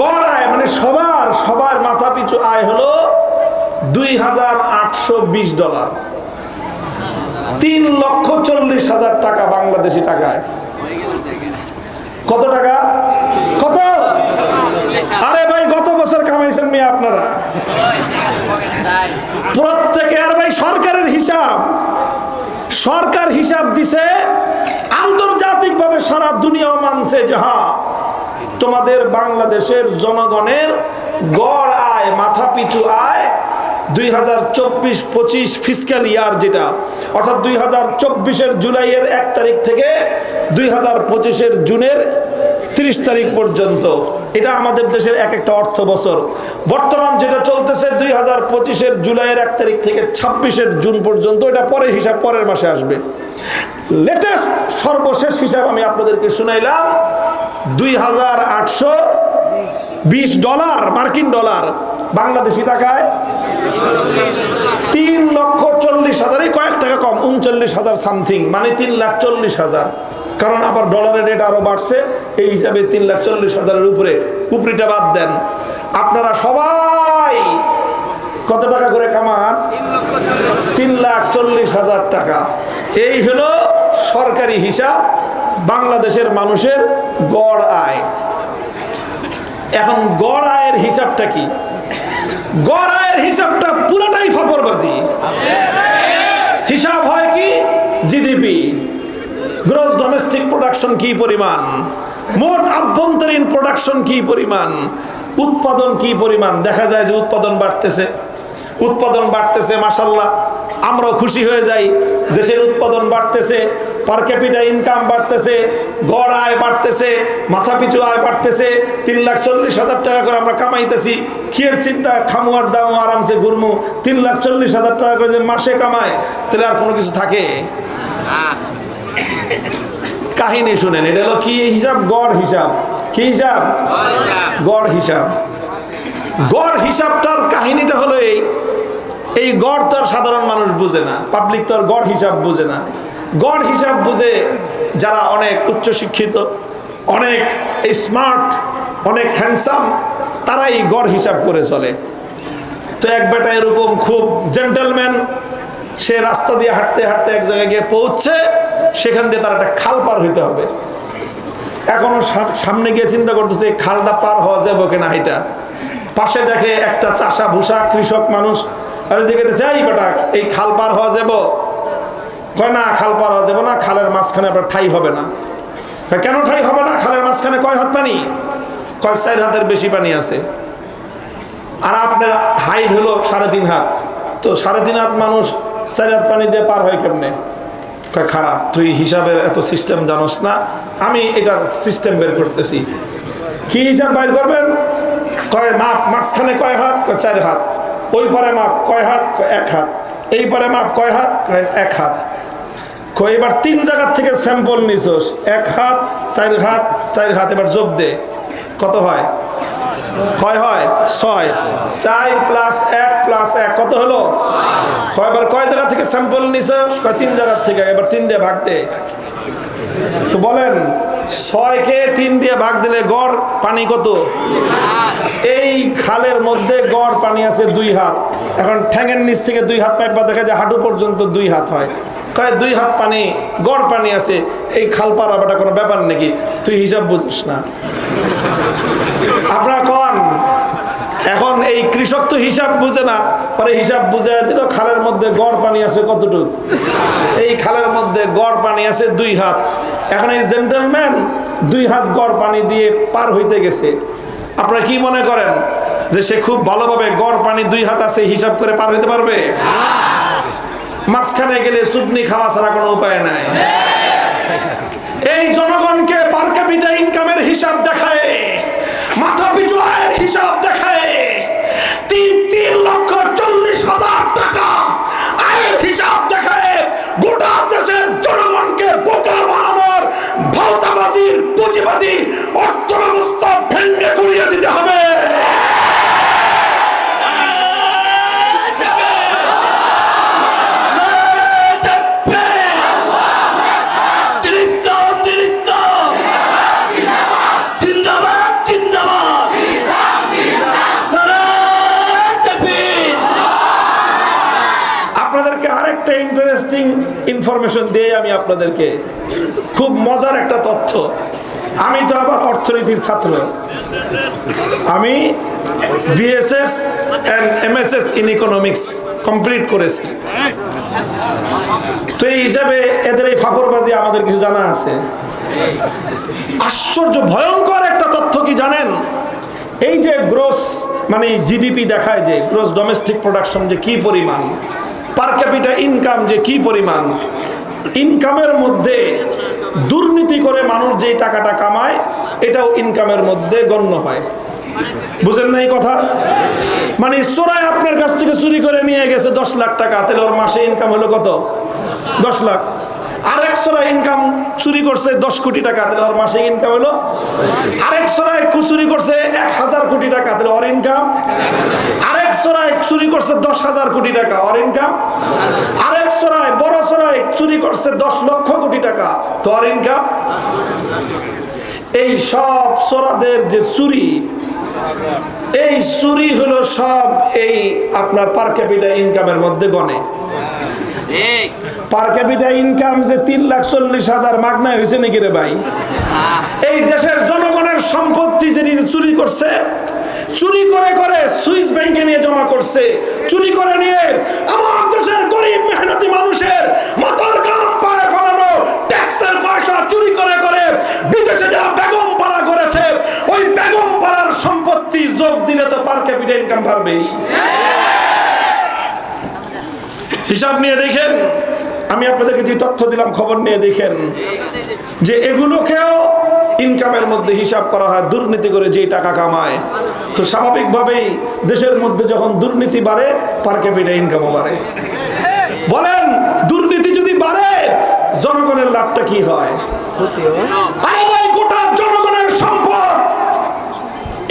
গড় আয় মানে সবার মাথা পিছু আয় হলো $2,820, $3,40,000 টাকা বাংলাদেশি টাকায়। কত টাকা? কত? আরে ভাই, গত বছর কামাইছেন মিয়া আপনারা প্রত্যেকে। আর ভাই, সরকারের হিসাব, সরকার হিসাব দিছে, আন্তর্জাতিকভাবে সারা দুনিয়াও মানছে যে হ্যাঁ, তোমাদের বাংলাদেশের জনগণের গড় আয়, মাথা পিছু আয় 2024-25 ফিসক্যাল ইয়ার, যেটা অর্থাৎ 2024-এর জুলাইয়ের 1 তারিখ থেকে 2025-এর জুনের 30 তারিখ পর্যন্ত, এটা আমাদের দেশের এক একটা অর্থ বছর। বর্তমান যেটা চলতেছে 2025-এর জুলাইয়ের 1 তারিখ থেকে 26-এর জুন পর্যন্ত, এটা পরের হিসাব, পরের মাসে আসবে। লেটেস্ট সর্বশেষ হিসাব আমি আপনাদেরকে শুনাইলাম, $2,820, মার্কিন ডলার, বাংলাদেশি টাকায় 3,40,000, কয়েক টাকা কম, 39,000 সামথিং, মানে 3,40,000। কারণ আবার ডলারের রেট আরো বাড়ছে, এই হিসাবে 3,40,000-এর উপরে, উপরিটা বাদ দেন। আপনারা সবাই কত টাকা করে কামান? 3,40,000 টাকা। এই হলো সরকারি হিসাব, বাংলাদেশের মানুষের গড় আয়। এখন গড় আয়ের হিসাবটা কি? গড় আয়ের হিসাবটা পুরোটাই ফাপড়বাজি। হিসাব হয় কি? জিডিপি, গ্রস ডোমেস্টিক প্রোডাকশন কি পরিমাণ, মোট আভ্যন্তরীণ প্রোডাকশন কি পরিমাণ, উৎপাদন কি পরিমাণ। দেখা যায় যে উৎপাদন বাড়তেছে মাশাআল্লাহ, আমরাও খুশি হয়ে যাই। দেশের উৎপাদন বাড়তেছে, পার ক্যাপিটা ইনকাম বাড়তেছে, গড় আয় বাড়তেছে, মাথাপিছু আয় বাড়তেছে, 3,40,000 টাকা করে আমরা কামাইতেছি। কিয়ের চিন্তা, খামুয়ার দাম আরামসে ঘুরমু। 3,40,000 টাকা করে যে মাসে কামায়, তাহলে আর কোনো কিছু থাকে? কাহিনী শুনেন, এটা হলো কি হিসাব? গড় হিসাব। কি হিসাব? গড় হিসাব। গড় হিসাবটার কাহিনীটা হলো এই গড় তো আর সাধারণ মানুষ বুঝে না, পাবলিক তো আর গড় হিসাব বুঝে না। গড় হিসাব বুঝে যারা অনেক উচ্চশিক্ষিত, অনেক স্মার্ট, অনেক হ্যান্ডসাম, তারাই গড় হিসাব করে চলে। তো এক বেটা এরকম খুব জেন্টলম্যান, সে রাস্তা দিয়ে হাঁটতে হাঁটতে এক জায়গায় গিয়ে পৌঁছছে, সেখান দিয়ে তার একটা খাল পার হইতে হবে। এখন সামনে গিয়ে চিন্তা করতেছে খালটা পার হওয়া যাবে কিনা। এটা পাশে দেখে একটা চাষা ভুষা কৃষক মানুষ, আর জিজ্ঞেস যাই বেটা এই খাল পার হওয়া যাব? কয় না, খাল পার হওয়া যাবে না, খালের মাঝখানে আপনার ঠাই হবে না। কেন ঠাই হবে না? খালের মাঝখানে কয় হাত পানি? কয় 4 হাতের বেশি পানি আছে। আর আপনার হাইট হলো 3.5 হাত, তো 3.5 হাত মানুষ 4 হাত পানি দিয়ে পার হয় কেমনে? কয় খারাপ, তুই হিসাবের এত সিস্টেম জানোস না, আমি এটার সিস্টেম বের করতেছি। কি হিসাব বাইর করবেন? কয় মাপ, মাঝখানে কয় হাত? কয় 4 হাত। ওই পারে মাপ কয় হাত? কয় 1 হাত। এই পারে মাপ কয় হাত? কয় 1 হাত। কয় এবার 3 জায়গার থেকে স্যাম্পল নিছোস, 1 হাত, 4 হাত, 4 হাত, এবার যোগ দে, কত হয়? কয় হয়? 6। 4 + 1 + 1 কত হলো? কয়বার কয় জায়গা থেকে স্যাম্পল নিছোস? কয় 3 জায়গার থেকে, এবার 3 দিয়ে ভাগ দে। তো বলেন 6 কে 3 দিয়ে ভাগ দিলে গড় পানি কত? এই খালের মধ্যে গড় পানি আছে 2 হাত। এখন ঠ্যাঙের নিচ থেকে 2 হাত পাইপা দেখা যায় হাঁটু পর্যন্ত 2 হাত হয়। কয় 2 হাত পানি, গড় পানি আছে, এই খাল পার হবাটা কোনো ব্যাপার নাকি? তুই হিসাব বুঝিস না। আপনারা কন, এখন এই কৃষক তো হিসাব বুঝে না, পরে হিসাব বুঝে দিল খালের মধ্যে গড় পানি আছে কতটুকু? এই খালের মধ্যে গড় পানি আছে 2 হাত। এখন এই জেন্টলম্যান 2 হাত গড় পানি দিয়ে পার হইতে গেছে। আপনারা কি মনে করেন যে সে খুব ভালোভাবে গড় পানি 2 হাত আছে হিসাব করে পার হইতে পারবে? মাঝখানে গেলে চুপনি খাওয়া ছাড়া কোনো উপায় নাই। এই জনগণকে পার ক্যাপিটা ইনকামের হিসাব দেখায়, মাথা পিছু আয়ের হিসাব দেখায়, 3,40,000 টাকা আয়ের হিসাব দেখায় গোটা দেশের জনগণকে বোকা বানানোর ভাওতাবাজির পুঁজিবাদী অর্থ ব্যবস্থা ভেঙে গুড়িয়ে দিতে হবে। ইন্টারেস্টিং ইনফরমেশন দিয়ে আমি আপনাদেরকে খুব মজার একটা তথ্য। আমি তো আবার অর্থনীতির ছাত্র, আমি BSS and MSS in economics complete করেছি। তো এই হিসাবে এদের এই ফাপড়বাজি আমাদের কিছু জানা আছে। আশ্চর্য ভয়ঙ্কর একটা তথ্য কি জানেন? এই যে গ্রোস মানে জিডিপি দেখায়, যে গ্রোস ডোমেস্টিক প্রোডাকশন যে কি পরিমাণ, পার ক্যাপিটা ইনকাম যে কি পরিমাণ, ইনকামের মধ্যে দুর্নীতি করে মানুষ যে টাকাটা কামায় এটাও ইনকামের মধ্যে গণ্য হয়। বুঝেন না এই কথা? মানে চোরাই আপনার কাছ থেকে চুরি করে নিয়ে গেছে 10 লাখ টাকা, তাহলে ওর মাসে ইনকাম হলো কত? 10 লাখ। আরেক চোরাই ইনকাম চুরি করছে 10 কোটি টাকা, তাহলে ওর মাসে ইনকাম হলো। আরেক চোরাই চুরি করছে 1,000 কোটি টাকা, তাহলে ওর ইনকাম। আরেক চোরাই চুরি করছে 10,000 কোটি টাকা, ওর ইনকাম। আরেক চোরাই বড় চোরাই চুরি করছে 10 লক্ষ কোটি টাকা, তো ওর ইনকাম। এই সব চোরাদের যে চুরি, এই চুরি হলো সব এই আপনার পার ক্যাপিটা ইনকামের মধ্যে গণে। পার ক্যাপিটা ইনকাম যে 3,40,000 মাগনা হয়েছে নাকি রে ভাই? এই দেশের জনগণের সম্পত্তি যিনি চুরি করছে করছে, চুরি করে নিয়ে আমার দেশের গরিব মেহনতি মানুষের মাথার ঘাম পায়ে ফেলানো ট্যাক্সের পয়সা চুরি করে করে বিদেশে যারা বেগম পাড়া করেছে, ওই বেগম পাড়ার সম্পত্তি যোগ দিলে তো পার ক্যাপিটা ইনকাম বাড়বেই। হিসাব নিয়ে দেখেন, আমি আপনাদেরকে যে তথ্য দিলাম খবর নিয়ে দেখেন যে এগুলোকেও ইনকামের মধ্যে হিসাব করা হয়। দুর্নীতি করে যে টাকা কামায়, তো স্বাভাবিকভাবেই দেশের মধ্যে যখন দুর্নীতি বাড়ে পার ক্যাপিটা ইনকামও বাড়ে। বলেন দুর্নীতি যদি বাড়ে জনগণের লাভটা কি হয়? আরে ভাই, গোটা জনগণের সম্পদ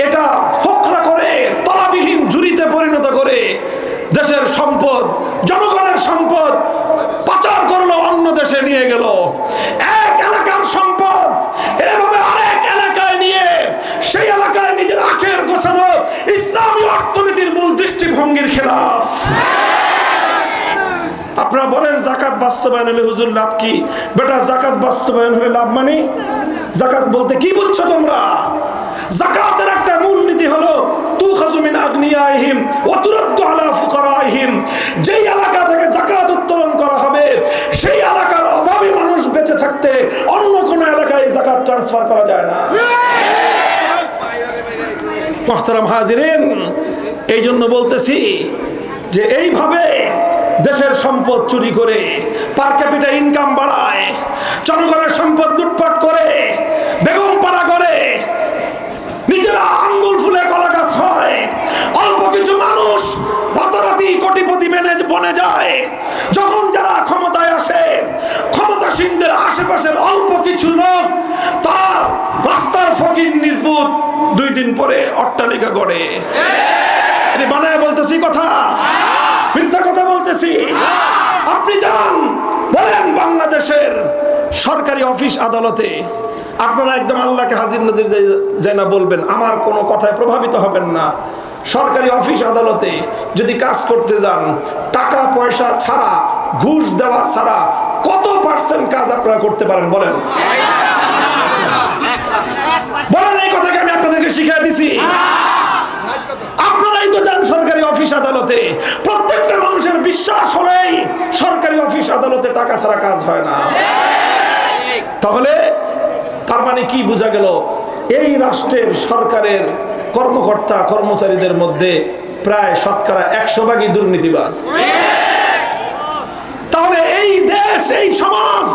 এটা ফোকরা করে তলাবিহীন ঝুড়িতে পরিণত করে দেশের সম্পদ, জনগণের সম্পদ পাচার করলো, অন্য দেশে নিয়ে গেল। এক এলাকার সম্পদ এভাবে আরেক এলাকায় নিয়ে সেই এলাকায় নিজের আখের গোছানো ইসলামী অর্থনীতির মূল দৃষ্টিভঙ্গির খেলাফ। আপনারা বলেন জাকাত বাস্তবায়ন হলে হুজুর লাভ কি? বেটা, জাকাত বাস্তবায়ন হলে লাভ মানে? জাকাত বলতে কি বুঝছো তোমরা? যাকাতের একটা মূল নীতি হলো তুখাযু মিন আগনিয়াইহিম ওয়া তুরাদ্দু আলা ফুকারাইহিম। যেই এলাকা থেকে যাকাত উত্তোলন করা হবে সেই এলাকার অভাবী মানুষ বেঁচে থাকতে অন্য কোন এলাকায় যাকাত ট্রান্সফার করা যায় না। মুহতারাম হাজিরিন, এই জন্য বলতেছি যে এইভাবে দেশের সম্পদ চুরি করে পার ক্যাপিটা ইনকাম বাড়ায়, জনগণের সম্পদ লুটপাট করে, বেগম পাড়া করে, নিজেরা আঙ্গুল ফুলে কলা গাছ হয়, অল্প কিছু মানুষ রাতারাতি কোটিপতি বনে যায়। যখন যারা ক্ষমতায় আসে, ক্ষমতাসীনদের আশেপাশের অল্প কিছু লোক তারা রাস্তার ফকির নির্বুত 2 দিন পরে অট্টালিকা গড়ে। বানায় বলতেছি কথা, মিথ্যা কথা বলতেছি? আপনি যান বলেন বাংলাদেশের সরকারি অফিস আদালতে, আপনারা একদম আল্লাহকে হাজির নাজির যাই না বলবেন, আমার কোনো কথায় প্রভাবিত হবেন না। সরকারি অফিস আদালতে যদি কাজ করতে যান, টাকা পয়সা ছাড়া, ঘুষ দেওয়া ছাড়া কত পার্সেন্ট কাজ আপনারা করতে পারেন বলেন? বলেন, এই কথাকে আমি আপনাদেরকে শিখিয়ে দিছি। আপনারাই তো যান সরকারি অফিস আদালতে, প্রত্যেকটা মানুষের বিশ্বাস হলেই সরকারি অফিস আদালতে টাকা ছাড়া কাজ হয় না। তাহলে তার মানে কি বোঝা গেল? এই রাষ্ট্রের সরকারের কর্মকর্তা কর্মচারীদের মধ্যে প্রায় শতকরা 100% দুর্নীতিবাজ। তাহলে এই দেশ, এই সমাজ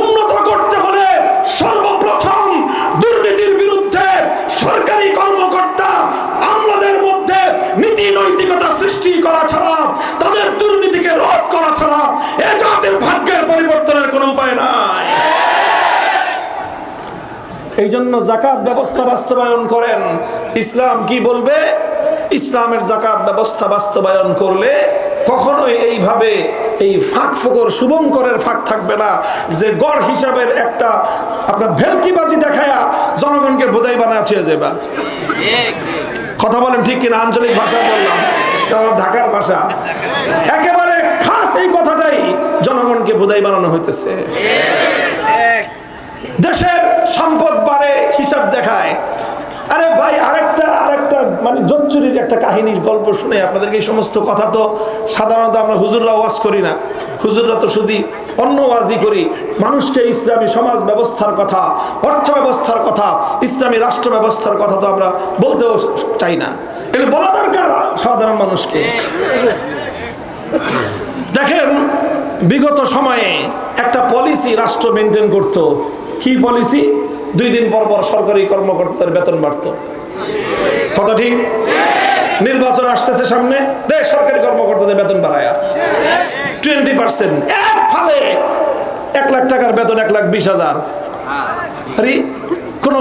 উন্নত করতে হলে সর্বপ্রথম দুর্নীতির বিরুদ্ধে সরকারি কর্মকর্তা আমলাদের মধ্যে নীতি নৈতিকতা সৃষ্টি করা ছাড়া, তাদের দুর্নীতিকে রোধ করা ছাড়া এ জাতির ভাগ্যের পরিবর্তনের কোনো উপায় নাই। এই জন্য যাকাত ব্যবস্থা বাস্তবায়ন করেন। ইসলাম কি বলবে? ইসলামের যাকাত ব্যবস্থা বাস্তবায়ন করলে কখনোই এইভাবে এই ফাঁক ফোকর শুভঙ্করের ফাঁক থাকবে না, যে গড় হিসাবের একটা আপনার ভেলকিবাজি দেখায়া জনগণকে বোধাই বানায় ছুঁয়ে যাবা। কথা বলেন ঠিক কিনা? আঞ্চলিক ভাষা বললাম, ঢাকার ভাষা, একেবারে খাস এই কথাটাই জনগণকে বোধাই বানানো হইতেছে। দেশের সম্পদ বাড়ে, হিসাব দেখায়। আরে ভাই, আরেকটা মানে জোচ্চুরির একটা কাহিনীর গল্প শুনে আপনাদেরকে। এই সমস্ত কথা তো সাধারণত আমরা হুজুররা ওয়াজ করি না, হুজুররা তো শুধু অন্য ওয়াজই করি। মানুষকে ইসলামী সমাজ ব্যবস্থার কথা, অর্থ ব্যবস্থার কথা, ইসলামী রাষ্ট্র ব্যবস্থার কথা তো আমরা বলতেও চাই না। এগুলো বলা দরকার সাধারণ মানুষকে। দেখেন, বিগত সময়ে একটা পলিসি রাষ্ট্র মেনটেন করত। কি পলিসি? 2 দিন পর পর সরকারি কর্মকর্তার বেতন বাড়তো। কথা ঠিক? নির্বাচন আসতেছে সামনে, দেশ সরকারি কর্মকর্তাদের বেতন বাড়ায়া 20%। এক ফালে 1 লাখ টাকার বেতন 1,20,000। আরে কোনো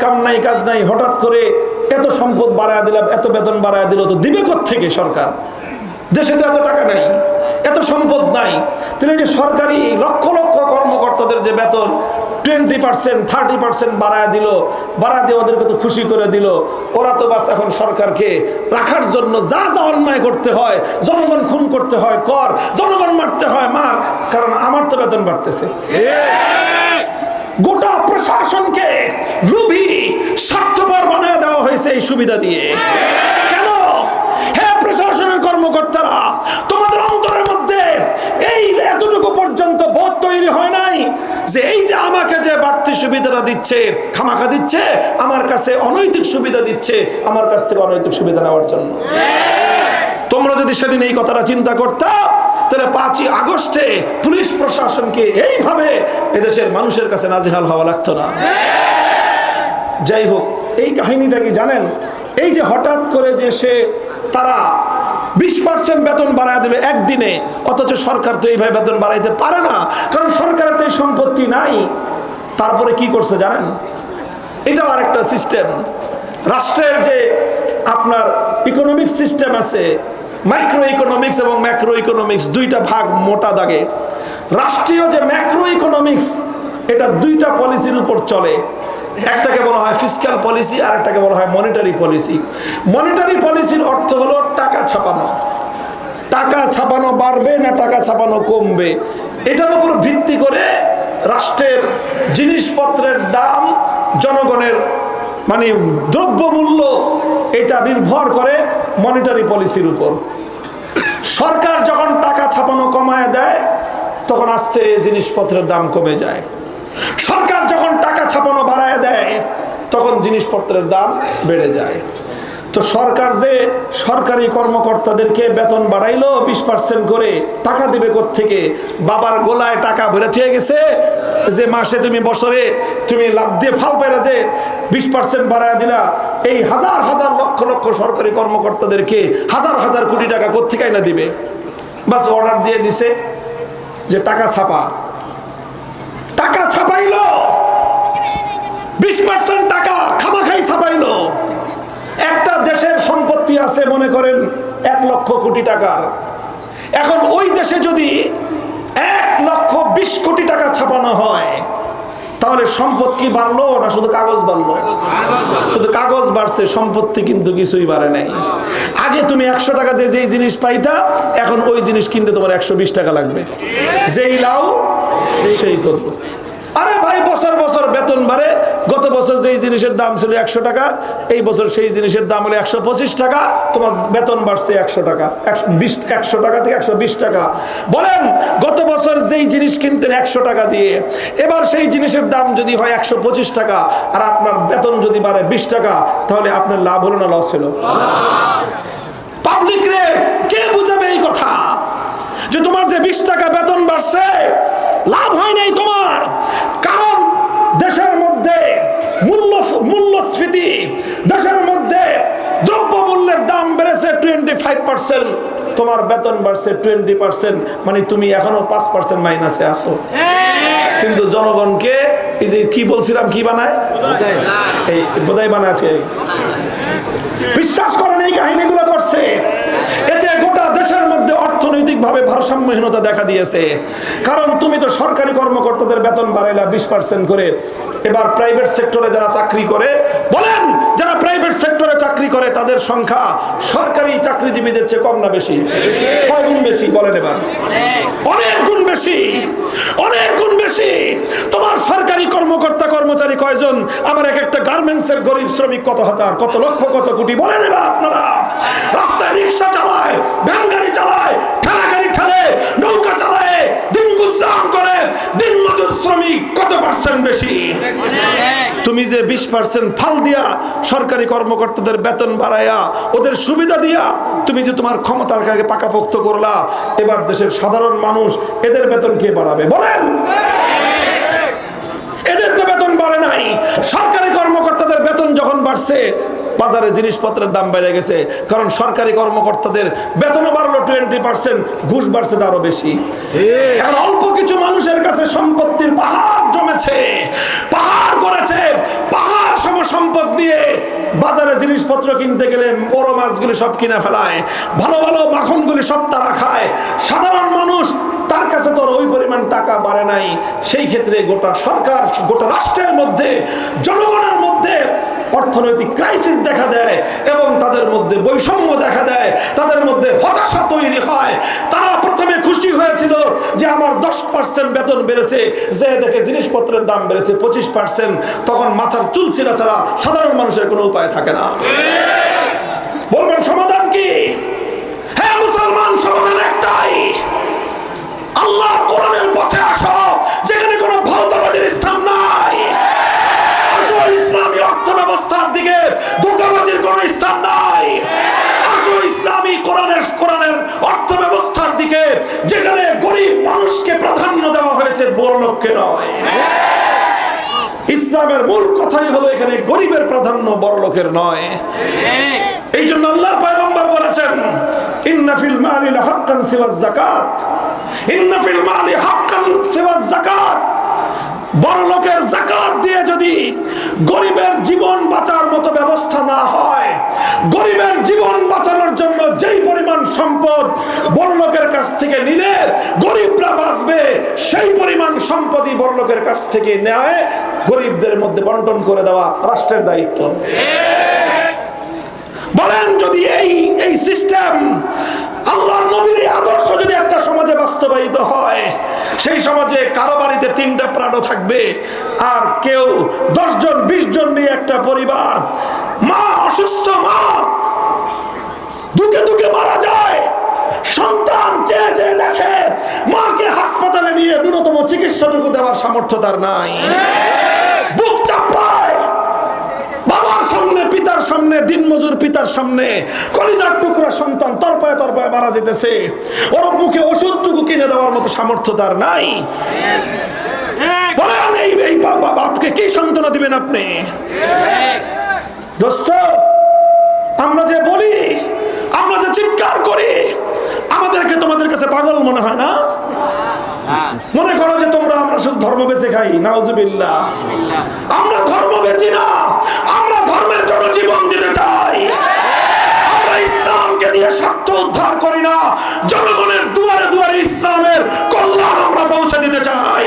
কাম নাই, কাজ নাই, হঠাৎ করে এত সম্পদ বাড়ায় দিলাম, এত বেতন বাড়ায় দিল, তো দিবে কোত্থেকে সরকার? দেশে তো এত টাকা নাই, এত সম্পদ নাই। তাহলে যে সরকারি লক্ষ লক্ষ কর্মকর্তাদের যে বেতন 20%, 30% বাড়ায় দিল, বাড়ায় দিয়ে ওদেরকে তো খুশি করে দিল। ওরা তো বাস এখন সরকারকে রাখার জন্য যা যা অন্যায় করতে হয়, জনগণ খুন করতে হয় কর, জনগণ মারতে হয় মার, কারণ আমার তো বেতন বাড়তেছে। গোটা প্রশাসনকে লোভী, স্বার্থপর বানায় দেওয়া হয়েছে এই সুবিধা দিয়ে। কেন? হে তৈরি হয় নাই যে এই যে আমাকে যে বাড়তি সুবিধাটা দিচ্ছে, খামাখা দিচ্ছে, আমার কাছে অনৈতিক সুবিধা দিচ্ছে, আমার কাছ থেকে অনৈতিক সুবিধা নেওয়ার জন্য। তোমরা যদি সেদিন এই কথাটা চিন্তা করতা, তাহলে 5ই আগস্টে পুলিশ প্রশাসনকে এইভাবে এদেশের মানুষের কাছে নাজেহাল হওয়া লাগতো না। যাই হোক, এই কাহিনীটা কি জানেন? এই যে হঠাৎ করে যে তারা 20% বেতন বাড়ায় দেবে একদিনে, অথচ সরকার তো এইভাবে বেতন বাড়াইতে পারে না, কারণ সরকারের তো এই সম্পত্তি নাই। তারপরে কি করছে জানেন? এটাও আরেকটা সিস্টেম। রাষ্ট্রের যে আপনার ইকোনমিক সিস্টেম আছে, মাইক্রো ইকোনমিক্স এবং ম্যাক্রো ইকোনমিক্স, দুইটা ভাগ মোটা দাগে। রাষ্ট্রীয় যে ম্যাক্রো ইকোনমিক্স, এটা দুইটা পলিসির উপর চলে। একটাকে বলা হয় ফিসক্যাল পলিসি, আর একটাকে বলা হয় মনিটারি পলিসি। মনিটারি পলিসির অর্থ হলো টাকা ছাপানো। টাকা ছাপানো বাড়বে না টাকা ছাপানো কমবে, এটার উপর ভিত্তি করে রাষ্ট্রের জিনিসপত্রের দাম, জনগণের মানে দ্রব্যমূল্য, এটা নির্ভর করে মনিটারি পলিসির উপর। সরকার যখন টাকা ছাপানো কমায় দেয়, তখন আস্তে জিনিসপত্রের দাম কমে যায়। সরকার যখন টাকা ছাপানো বাড়ায় দেয়, তখন জিনিসপত্রের দাম বেড়ে যায়। তো সরকার যে সরকারি কর্মকর্তাদেরকে বেতন বাড়াইলো 20% করে, টাকা দিবে কোত্থেকে? বাবার গোলায় টাকা ভরে থুয়ে গেছে যে মাসে তুমি, বছরে তুমি লাভ দিয়ে ফাল পাইরা যে 20% বাড়ায় দিলা। এই হাজার হাজার লক্ষ লক্ষ সরকারি কর্মকর্তাদেরকে হাজার হাজার কোটি টাকা কোত্থেকে না দিবে? বাস অর্ডার দিয়ে দিছে যে টাকা ছাপা। টাকা ছাপাইলো 20% টাকা খামাখাই ছাপাইলো। একটা দেশের সম্পত্তি আছে মনে করেন 1 লক্ষ কোটি টাকার। এখন ওই দেশে যদি 1,20,00,000 কোটি টাকা ছাপানো হয়, তাহলে সম্পত্তি বাড়লো না শুধু কাগজ বাড়লো? শুধু কাগজ বাড়ছে, সম্পত্তি কিন্তু কিছুই বাড়ে নাই। আগে তুমি 100 টাকা দিয়ে যেই জিনিস পাইতা, এখন ওই জিনিস কিনতে তোমার 120 টাকা লাগবে। যেই লাও সেই করবো। আরে ভাই, বছর বছর বেতন বাড়ে। গত বছর যেই জিনিসের দাম ছিল 100 টাকা, এই বছর সেই জিনিসের দাম হলো 125 টাকা, তোমার বেতন বাড়ছে 100 টাকা, 100 টাকা থেকে 120 টাকা। বলেন, গত বছর যেই জিনিস কিনতেন 100 টাকা দিয়ে, এবার সেই জিনিসের দাম যদি হয় 125 টাকা, আর আপনার বেতন যদি বাড়ে 20 টাকা, তাহলে আপনার লাভ হলো না লস হলো? পাবলিক রে কে বুঝাবে এই কথা যে তোমার যে 20 টাকা বেতন বাড়ছে, লাভ হয় নাই তোমার? কারণ দেশের মধ্যে মূল্যস্ফীতি, দেশের মধ্যে দ্রব্যমূল্যের দাম বেড়েছে 25%, তোমার বেতন বাড়ছে 20%, মানে তুমি এখনো 5% মাইনাসে আছো। কিন্তু জনগণকে এই যে কি বলছিলাম, কি বানায়, এই বোধাই বানায় ঠিক আছে। বিশ্বাস করেন, এই কাহিনীগুলো করছে। এতে গোটা দেশের মধ্যে অর্থনৈতিকভাবে ভারসাম্যহীনতা দেখা দিয়েছে। কারণ তুমি তো সরকারি কর্মকর্তাদের বেতন বাড়াইলা 20% করে, এবার প্রাইভেট সেক্টরে যারা চাকরি করে, বলেন যারা প্রাইভেট সেক্টরে চাকরি করে তাদের সংখ্যা সরকারি চাকরিজীবীদের চেয়ে কম না বেশি? কয় গুণ বেশি বলেন এবার? অনেক গুণ বেশি, অনেক গুণ বেশি। তোমার সরকারি কর্মকর্তা কর্মচারী কয়জন? আমার এক একটা গার্মেন্টসের গরিব শ্রমিক কত হাজার, কত লক্ষ, কত কোটি। বলেন এবার আপনারা। রাস্তায় রিক্সা চালায়, ভ্যান গাড়ি চালায়, ঠেলা গাড়ি ঠেলে, নৌকা চালায়, দিন গুজরান করে দিন মজুর শ্রমিক কত পার্সেন্ট বেশি? তুমি যে 20% ফাল দিয়া সরকারি কর্মকর্তাদের বেতন বাড়াইয়া, ওদের সুবিধা দিয়া তুমি যে তোমার ক্ষমতার আগে পাকাপোক্ত করলা, এবার দেশের সাধারণ মানুষ এদের বেতন কে বাড়াবে বলেন? এদের তো বেতন বাড়ে নাই। সরকারি কর্মকর্তাদের বেতন যখন বাড়ছে, বাজারে জিনিসপত্রের দাম বেড়ে গেছে, কারণ সরকারি কর্মকর্তাদের বেতনও বাড়লো 20%, ঘুষ বাড়ছে আরো বেশি। এখন অল্প কিছু মানুষের কাছে সম্পত্তির পাহাড় জমেছে, পাহাড় করেছে, পাহাড় সম সম্পদ নিয়ে বাজারে জিনিসপত্র কিনতে গেলে বড় মাছগুলি সব কিনে ফেলায়, ভালো ভালো মাখনগুলি সব তারা খায়। সাধারণ মানুষ, তার কাছে তো ওই পরিমাণ টাকা বাড়ে নাই। সেই ক্ষেত্রে গোটা সরকার, গোটা রাষ্ট্রের মধ্যে, জনগণের মধ্যে অর্থনৈতিক ক্রাইসিস দেখা দেয় এবং তাদের মধ্যে বৈষম্য দেখা দেয়, তাদের মধ্যে হতাশা তৈরি হয়। তারা প্রথমে খুশি হয়েছিল যে আমার 10% বেতন বেড়েছে, যে দেখে জিনিসপত্রের দাম বেড়েছে 25%, তখন মাথার চুল ছিঁড়া ছাড়া সাধারণ মানুষের কোনো উপায় থাকে না। বলবেন সমাধান কি? হ্যাঁ মুসলমান, সমাধান একটাই। আল্লাহর কোরআনের পথে আসো, যেখানে কোনো ভৌতবাদীর স্থান নাই। আসো ইসলামী অর্থ ব্যবস্থার দিকে, ধোঁকাবাজির কোনো স্থান নাই। আসো ইসলামী কোরআনের অর্থ ব্যবস্থার দিকে, যেখানে গরিব মানুষকে প্রাধান্য দেওয়া হয়েছে, বড় লোককে নয়। ইসলামের মূল কথাই হলো এখানে গরিবের প্রাধান্য, বড় লোকের নয়। এই জন্য আল্লাহর পয়গম্বর বলেছেন, ইন্না ফিল মালি লাহাক্কান সিওয়াজ যাকাত, ইন্না ফিল মালি হাক্কান সিওয়াজ যাকাত। বড় লোকের যাকাত দিয়ে যদি গরিবের জীবন বাঁচার মতো ব্যবস্থা না হয়, গরিবের জীবন বাঁচানোর জন্য যেই পরিমাণ সম্পদ বড় লোকের কাছ থেকে নিলে গরিবরা বাঁচবে, সেই পরিমাণ সম্পদই বড় লোকের কাছ থেকে নেয় গরিবদের মধ্যে বন্টন করে দেওয়া রাষ্ট্রের দায়িত্ব। বলেন, যদি এই সিস্টেম, আল্লাহর নবীর আদর্শ যদি একটা সমাজে বাস্তবায়িত হয়, সেই সমাজে কারো বাড়িতে 3টা প্রাণও থাকবে, আর কেউ 10 জন 20 জন নিয়ে একটা পরিবার, মা অসুস্থ, মা দুকে দুকে মারা যায়, সন্তান চেয়ে চেয়ে দেখে, মাকে হাসপাতালে নিয়ে ন্যূনতম চিকিৎসাটুকু দেওয়ার সামর্থ্য তার নাই, বুক চাপড়ায় বাবার সামনে, পিতার সামনে, দিনমজুর পিতার সামনে কলিজার টুকরা সন্তান তরপায় তরপায় মারা যেতেছে, ওর মুখে ওষুধটুকু কিনে দেওয়ার মতো সামর্থ্য তার নাই। বলেন, এই বাপকে কি সান্ত্বনা দিবেন আপনি? দোস্ত, আমরা যে বলি, আমরা যে চিৎকার করি, আমাদেরকে তোমাদের কাছে পাগল মনে হয় না? মনে করো যে তোমরা, আমরা শুধু ধর্ম বেঁচে খাই। নাউজুবিল্লাহ। আমরা ধর্ম বেচি না, আমরা ধর্মের জন্য জীবন দিতে চাই। আমরা ইসলামকে দিয়ে স্বার্থ উদ্ধার করি না, জনগণের দুয়ারে দুয়ারে ইসলামের কল্যাণ আমরা পৌঁছে দিতে চাই।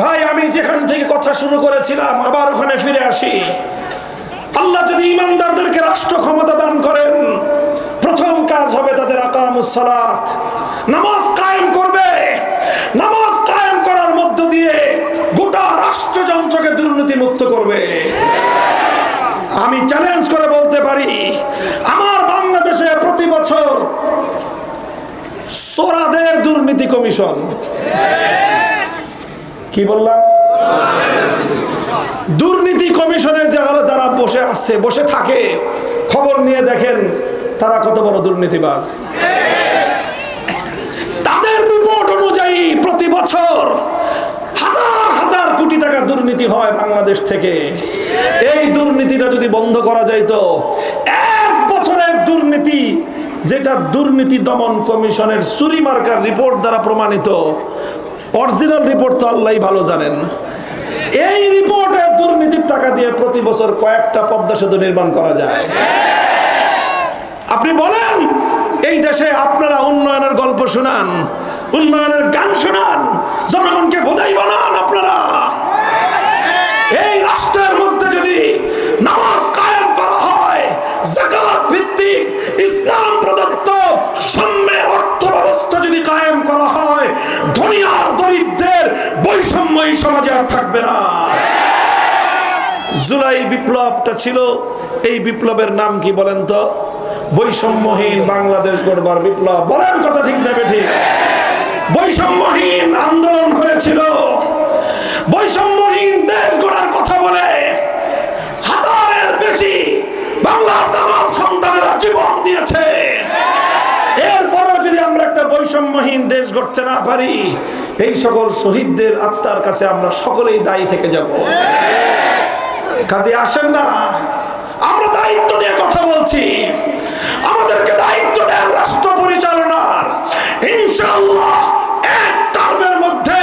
ভাই, আমি যেখান থেকে কথা শুরু করেছিলাম আবার ওখানে ফিরে আসি। আল্লাহ যদি ঈমানদারদেরকে রাষ্ট্র ক্ষমতা দান করেন, প্রথম কাজ হবে তাদের আকামুস সালাত, নামাজ কায়েম করবে। নামাজ কায়েম করার মধ্য দিয়ে গোটা রাষ্ট্রযন্ত্রকে দুর্নীতি মুক্ত করবে। আমি চ্যালেঞ্জ করে বলতে পারি, আমার বাংলাদেশে প্রতি বছর চোরাদের দুর্নীতি কমিশন, কি বললাম, দুর্নীতি কমিশনে যারা বসে থাকে, খবর নিয়ে দেখেন তারা কত বড় দুর্নীতিবাজ। তাদের রিপোর্ট অনুযায়ী প্রতি বছর হাজার হাজার কোটি টাকা দুর্নীতি হয় বাংলাদেশ থেকে। এই দুর্নীতিটা যদি বন্ধ করা যাইত, 1 বছরের দুর্নীতি, যেটা দুর্নীতি দমন কমিশনের চুরি মার্কার রিপোর্ট দ্বারা প্রমাণিত, অরিজিনাল রিপোর্ট তো আল্লাহই ভালো জানেন, এই রিপোর্টের দুর্নীতির টাকা দিয়ে প্রতি বছর কয়েকটা পদ্মা সেতু নির্মাণ করা যায়। আপনি বলেন, এই দেশে আপনারা উন্নয়নের গল্প শোনান, উন্নয়নের গান শোনান, জনগণকে বোধাই বানান। আপনারা এই রাষ্ট্রের মধ্যে যদি নামাজ কায়েম করা হয়, যাকাত ভিত্তিক ইসলাম প্রদত্ত সাম্যের অর্থ ব্যবস্থা যদি কায়েম করা হয়, ধনী আর দরিদ্রের বৈষম্য এই সমাজে আর থাকবে না। জুলাই বিপ্লবটা ছিল, এই বিপ্লবের নাম কি বলেন তো? বৈষম্যহীন বাংলাদেশ গড়বার বিপ্লব। বলেন কথা ঠিক না বেঠিক? বৈষম্যহীন আন্দোলন হয়েছিল, বৈষম্যহীন দেশ গড়ার কথা বলে হাজারের বেশি বাংলার তামাম সন্তানেরা জীবন দিয়েছে। এরপরও যদি আমরা একটা বৈষম্যহীন দেশ গড়তে না পারি, এই সকল শহীদদের আত্মার কাছে আমরা সকলেই দায়ী থেকে যাব। কাজে আসেন না, আমরা দায়িত্ব নিয়ে কথা বলছি, আমাদেরকে দায়িত্ব দেন রাষ্ট্র পরিচালনার। ইনশাআল্লাহ 1 টার্মের মধ্যে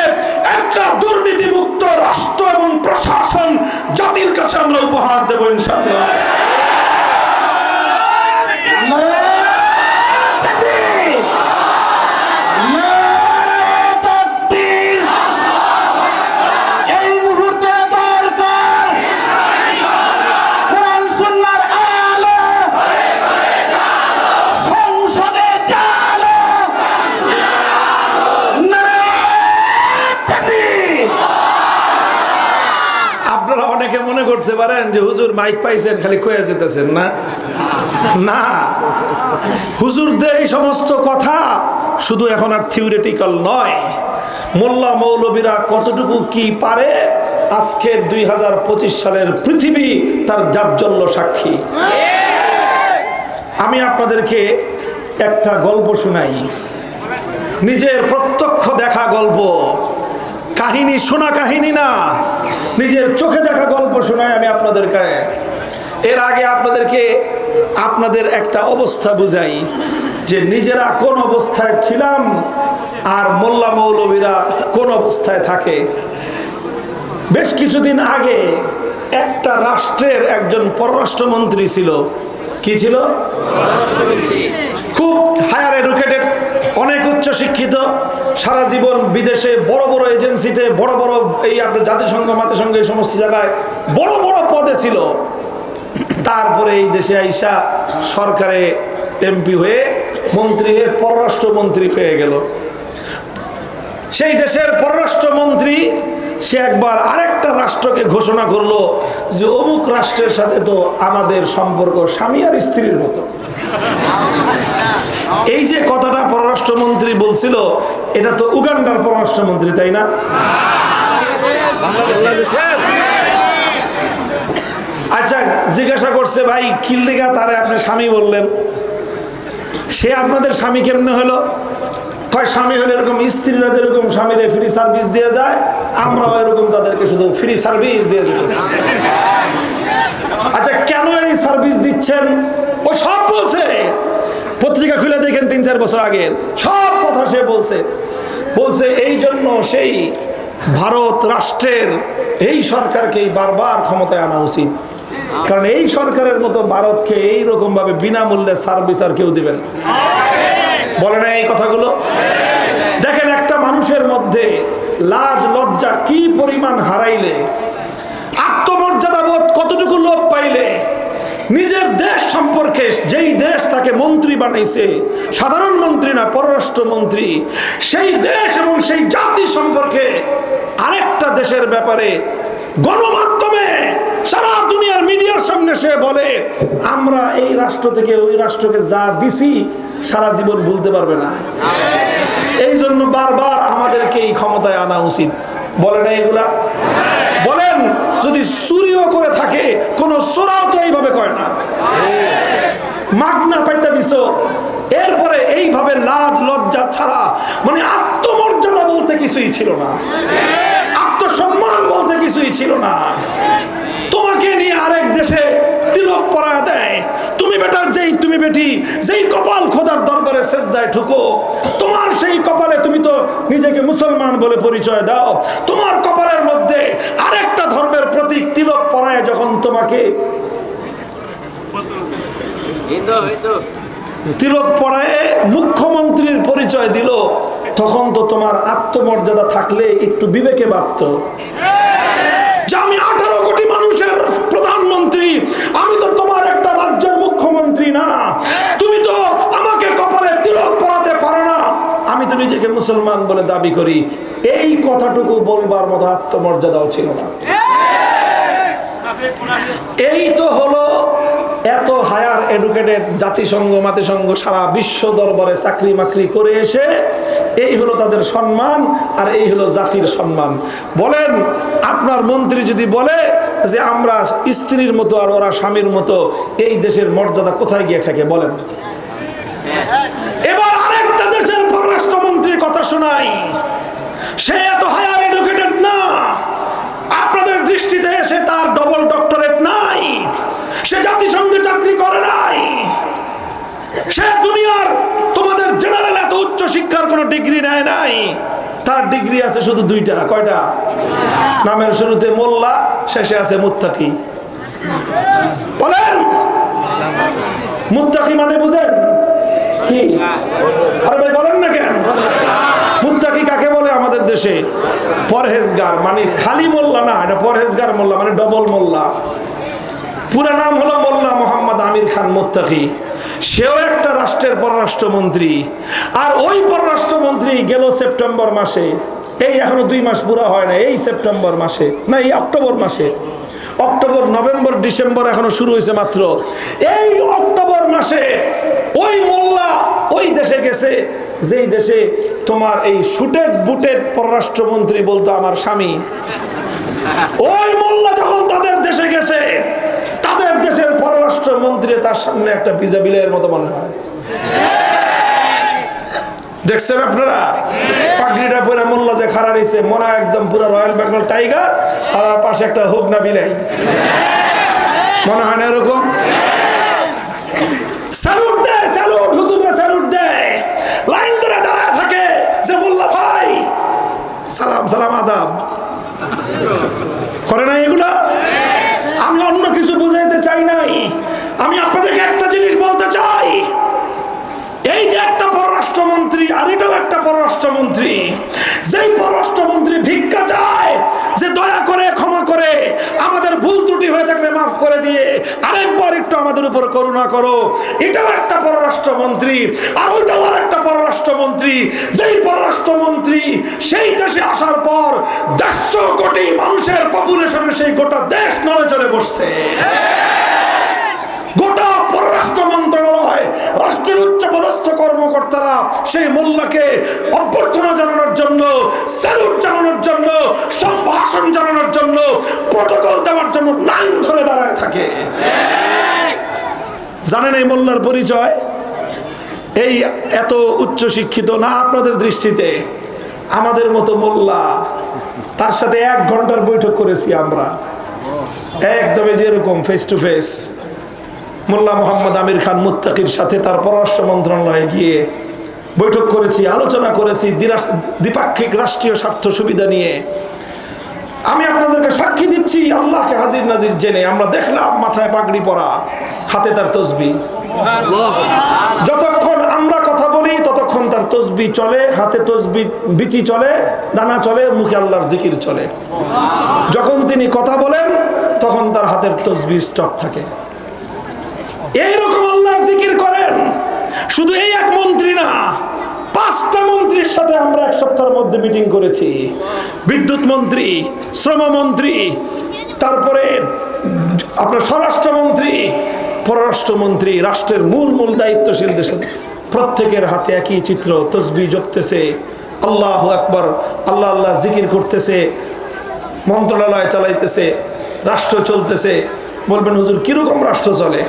একটা দুর্নীতিমুক্ত রাষ্ট্র এবং প্রশাসন জাতির কাছে আমরা উপহার দেব ইনশাআল্লাহ। সংসদে আপনারা অনেকে মনে করতে পারেন যে হুজুর মাইক পাইছেন খালি কয়ে যেতেছেন, না না, হুজুরদের এই সমস্ত কথা শুধু এখন আর থিওরিটিক্যাল নয়, মোল্লা মৌলবীরা কতটুকু কি পারে আজকের 2025 সালের পৃথিবী তার জাজ্জল্য সাক্ষী। আমি আপনাদেরকে একটা গল্প শোনাই, নিজের প্রত্যক্ষ দেখা গল্প, কাহিনী শোনা কাহিনী না, নিজের চোখে দেখা গল্প শোনাই আমি আপনাদেরকে। এর আগে আপনাদের একটা অবস্থা বুঝাই যে নিজেরা কোন অবস্থায় ছিলাম আর মোল্লা মৌলবীরা কোন অবস্থায় থাকে। বেশ কিছুদিন আগে একটা রাষ্ট্রের একজন পররাষ্ট্রমন্ত্রী ছিল। কি ছিল? খুব হায়ার এডুকেটেড, অনেক উচ্চ শিক্ষিত, সারা জীবন বিদেশে বড় বড় এজেন্সিতে, বড় বড় এই আপনার জাতিসংঘ মাতিসংঘ এই সমস্ত জায়গায় বড় বড় পদে ছিল। তারপরে এই দেশে আইসা সরকারে এমপি হয়ে, মন্ত্রী হয়ে, পররাষ্ট্রমন্ত্রী হয়ে গেল। সেই দেশের পররাষ্ট্রমন্ত্রী সে একবার আরেকটা রাষ্ট্রকে ঘোষণা করলো যে অমুক রাষ্ট্রের সাথে তো আমাদের সম্পর্ক স্বামী আর স্ত্রীর মতো। এই যে কথাটা পররাষ্ট্রমন্ত্রী বলছিল, এটা তো উগান্ডার পররাষ্ট্রমন্ত্রী, তাই না? আচ্ছা, জিজ্ঞাসা করছে ভাই কিল্লিগা তারে আপনি স্বামী বললেন, সে আপনাদের স্বামী কেমনে হলো? কয় স্বামী হলে এরকম স্ত্রীরা যেরকম স্বামীরে ফ্রি সার্ভিস দিয়ে যায়, আমরাও এরকম তাদেরকে শুধু ফ্রি সার্ভিস দিয়ে যেতেছি। আচ্ছা, কেন এই সার্ভিস দিচ্ছেন? ও সব বলছে, পত্রিকা খুলে দেখেন 3-4 বছর আগের সব কথা সে বলছে এই জন্য সেই ভারত রাষ্ট্রের এই সরকারকেই বারবার ক্ষমতায় আনা উচিত, কারণ এই সরকারের মতো ভারতকে এইরকম ভাবে বিনামূল্যে সার্ভিস আর কেউ দিবেন। বলে না এই কথাগুলো? দেখেন, একটা মানুষের মধ্যে লাজ লজ্জা কি পরিমাণ হারাইলে, আত্মমর্যাদা বোধ কতটুকু লোপ পাইলে, নিজের দেশ সম্পর্কে, যেই দেশ তাকে মন্ত্রী বানাইছে, সাধারণ মন্ত্রী না পররাষ্ট্রমন্ত্রী, সেই দেশ এবং সেই জাতি সম্পর্কে আরেকটা দেশের ব্যাপারে গণমাধ্যমে সারা দুনিয়ার মিডিয়ার সামনে সে বলে আমরা এই রাষ্ট্র থেকে ওই রাষ্ট্রকে যা দিছি সারা জীবন ভুলতে পারবে না। এই জন্য বারবার আমাদেরকে এই ক্ষমতায় আনা উচিত। বলে না এগুলা? বলেন, যদি চুরিও করে থাকে কোন চোরাও তো এইভাবে কয় না, মাগনা পাইতে দিছ, এরপরে এইভাবে লাজ লজ্জা ছাড়া মানে আত্মমর্যাদা বলতে কিছুই ছিল না, আত্মসম্মান বলতে কিছুই ছিল না। তোমাকে নিয়ে আরেক দেশে তিলক পরায় দেয়, তুমি বেটি যেই কপাল খোদার দরবারে সেজদায় ঠুকো, তোমার সেই কপালে তুমি তো নিজেকে মুসলমান বলে পরিচয় দাও, তোমার কপালের মধ্যে আরেকটা ধর্মের প্রতীক তিলক পরায় যখন তোমাকে তিলক পরায় মুখ্যমন্ত্রীর পরিচয় দিল, তখন তো তোমার আত্মমর্যাদা থাকলে একটু বিবেকে বাধ্য যে আমি 18 কোটি মানুষের প্রধানমন্ত্রী, আমি তো তোমার একটা রাজ্যের মুখ্যমন্ত্রী না, তুমি তো আমাকে কপালে তিলক পরাতে পারো না, আমি তো নিজেকে মুসলমান বলে দাবি করি। এই কথাটুকু বলবার মতো আত্মমর্যাদাও ছিল না। এই তো হলো এত হায়ার এডুকেটেড, জাতিসংঘ মাতিসংঘ সারা বিশ্ব দরবারে চাকরি মাকরি করে এসে এই হলো তাদের সম্মান, আর এই হলো জাতির সম্মান। বলেন, আপনার মন্ত্রী যদি বলে যে আমরা স্ত্রীর মতো আর ওরা স্বামীর মতো, এই দেশের মর্যাদা কোথায় গিয়ে থাকে? বলেন। এবার আরেকটা দেশের পররাষ্ট্রমন্ত্রীর কথা শোনাই, সে এত হায়ার এডুকেটেড না, আপনাদের দৃষ্টিতে এসে তার ডবল ডক্টরেট নাই, সে জাতিসংঘে চাকরি করে নাই, সে দুনিয়ার তোমাদের জেনারেল এত উচ্চ শিক্ষার কোনো ডিগ্রি নেয় নাই, তার ডিগ্রি আছে শুধু 2টা। কয়টা? নামের শুরুতে মোল্লা, শেষে আছে মুত্তাকি। বলেন, মুত্তাকি মানে বুঝেন কি? আরে ভাই বলেন না কেন? মুত্তাকি কাকে বলে আমাদের দেশে? পরহেজগার, মানে খালি মোল্লা না, এটা পরহেজগার মোল্লা, মানে ডবল মোল্লা। পুরো নাম হলো মোল্লা মোহাম্মদ আমির খান মুত্তাকি। সেও একটা রাষ্ট্রের পররাষ্ট্রমন্ত্রী, আর ওই পররাষ্ট্রমন্ত্রী গেল সেপ্টেম্বর মাসে এই এখনো 2 মাস পুরো হয় না, এই সেপ্টেম্বর মাসে না এই অক্টোবর মাসে, অক্টোবর নভেম্বর ডিসেম্বর এখনো শুরু হয়েছে মাত্র, এই অক্টোবর মাসে ওই মোল্লা ওই দেশে গেছে যেই দেশে তোমার এই শুটেড বুটেড পররাষ্ট্রমন্ত্রী বলতো আমার স্বামী। ওই মোল্লা যখন তাদের দেশে গেছে, তাদের দেশের পররাষ্ট্রমন্ত্রী তার সামনে একটা পিজা বিলের মতো মনে হয়। দেখছেন আপনারা পাগড়িটা পরে মোল্লা যে খাড়া রয়েছে মনে হয় একদম পুরো রয়্যাল বেঙ্গল টাইগার, আর পাশে একটা হোগনা বিলাই, মনে হয় না এরকম? স্যালুট দেয়, স্যালুট, হুজুররা স্যালুট দেয়, লাইন ধরে দাঁড়ায় থাকে যে মোল্লা ভাই সালাম সালাম আদাব করে না এগুলা। আমি অন্য কিছু বুঝাইতে চাই নাই, আমি আপনাদেরকে একটা জিনিস বলতে চাই, এই যে একটা পররাষ্ট্রমন্ত্রী আর এটাও একটা পররাষ্ট্রমন্ত্রী, যেই পররাষ্ট্রমন্ত্রী ভিক্ষা চায় যে দয়া করে ক্ষমা করে আমাদের ভুল ত্রুটি হয়ে থাকলে মাফ করে দিয়ে আরেকবার একটু আমাদের উপর করুণা করো, এটাও একটা পররাষ্ট্রমন্ত্রী। আর ওইটাও আর একটা পররাষ্ট্রমন্ত্রী, যেই পররাষ্ট্রমন্ত্রী সেই দেশে আসার পর 150 কোটি মানুষের পপুলেশনের সেই গোটা দেশ নড়ে চড়ে বসছে। গোটা পররাষ্ট্র মন্ত্রণালয়, রাষ্ট্রের উচ্চ পদস্থ কর্মকর্তারা সেই মোল্লাকে অভ্যর্থনা জানানোর জন্য, স্যালুট জানানোর জন্য, সম্ভাষণ জানানোর জন্য, প্রটোকল দেওয়ার জন্য লাইন ধরে দাঁড়ায় থাকে। জানেন এই মোল্লার পরিচয়? এই এত উচ্চ শিক্ষিত না আপনাদের দৃষ্টিতে, আমাদের মতো মোল্লা, তার সাথে 1 ঘন্টার বৈঠক করেছি আমরা, একদমই যেরকম ফেস টু ফেস। মোল্লা মোহাম্মদ আমির খান মুত্তাকির সাথে তার পররাষ্ট্র মন্ত্রণালয়ে গিয়ে বৈঠক করেছি, আলোচনা করেছি দ্বিপাক্ষিক রাষ্ট্রীয় স্বার্থ সুবিধা নিয়ে। আমি আপনাদেরকে সাক্ষী দিচ্ছি, আল্লাহকে হাজির নাজির জেনে আমরা দেখলাম মাথায় পাগড়ি পরা, হাতে তার তসবিহ। যতক্ষণ আমরা কথা বলি ততক্ষণ তার তসবিহ চলে, হাতে তসবিহ বিচি চলে, দানা চলে, মুখে আল্লাহর জিকির চলে। যখন তিনি কথা বলেন তখন তার হাতের তসবিহ স্টপ থাকে। এইরকম আল্লাহর জিকির করেন। শুধু এই এক মন্ত্রী না, 5টা মন্ত্রীর সাথে আমরা 1 সপ্তাহের মধ্যে মিটিং করেছি। বিদ্যুৎ মন্ত্রী, শ্রমমন্ত্রী, তারপরে আপনার স্বরাষ্ট্রমন্ত্রী, পররাষ্ট্রমন্ত্রী, রাষ্ট্রের মূল দায়িত্বশীল দেশের প্রত্যেকের হাতে একই চিত্র, তসবিহ জপতেছে, আল্লাহু আকবার, আল্লাহ আল্লাহ জিকির করতেছে, মন্ত্রণালয় চালাইতেছে, রাষ্ট্র চলতেছে। বলবেন হুজুর কিরকম রাষ্ট্র চলে?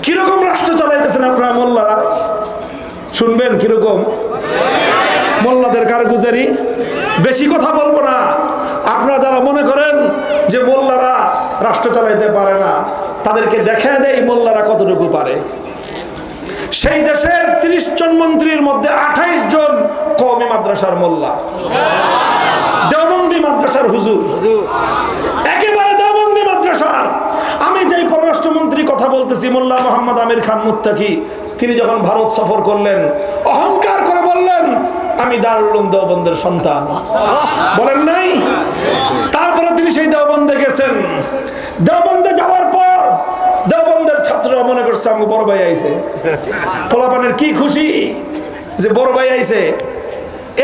কিরকম রাষ্ট্র চালাইতেছেন আপনারা মোল্লারা? শুনবেন কিরকম মোল্লাদের কারগুজারি। বেশি কথা বলবো না। আপনারা যারা মনে করেন যে মোল্লারা রাষ্ট্র চালাইতে পারে না, তাদেরকে দেখায় দেয় মোল্লারা কতটুকু পারে। সেই দেশের 30 জন মন্ত্রীর মধ্যে 28 জন কওমি মাদ্রাসার মোল্লা, দেওবন্দি মাদ্রাসার হুজুর, একেবারে দেওবন্দি মাদ্রাসার। আমি যেই পররাষ্ট্রমন্ত্রী কথা বলতেছি মোল্লা মোহাম্মদ আমির খান মুত্তাকি, তিনি যখন ভারত সফর করলেন অহংকার করে বললেন আমি দারুল উলুম দেওবন্দের সন্তান, বলেন নাই? তারপরে তিনি সেই দেওবন্দে গেছেন। দেওবন্দে যাওয়ার পর দেওবন্দের ছাত্ররা মনে করছে আমি বড় ভাই আইছে, পোলাপানের কি খুশি যে বড় ভাই আইছে।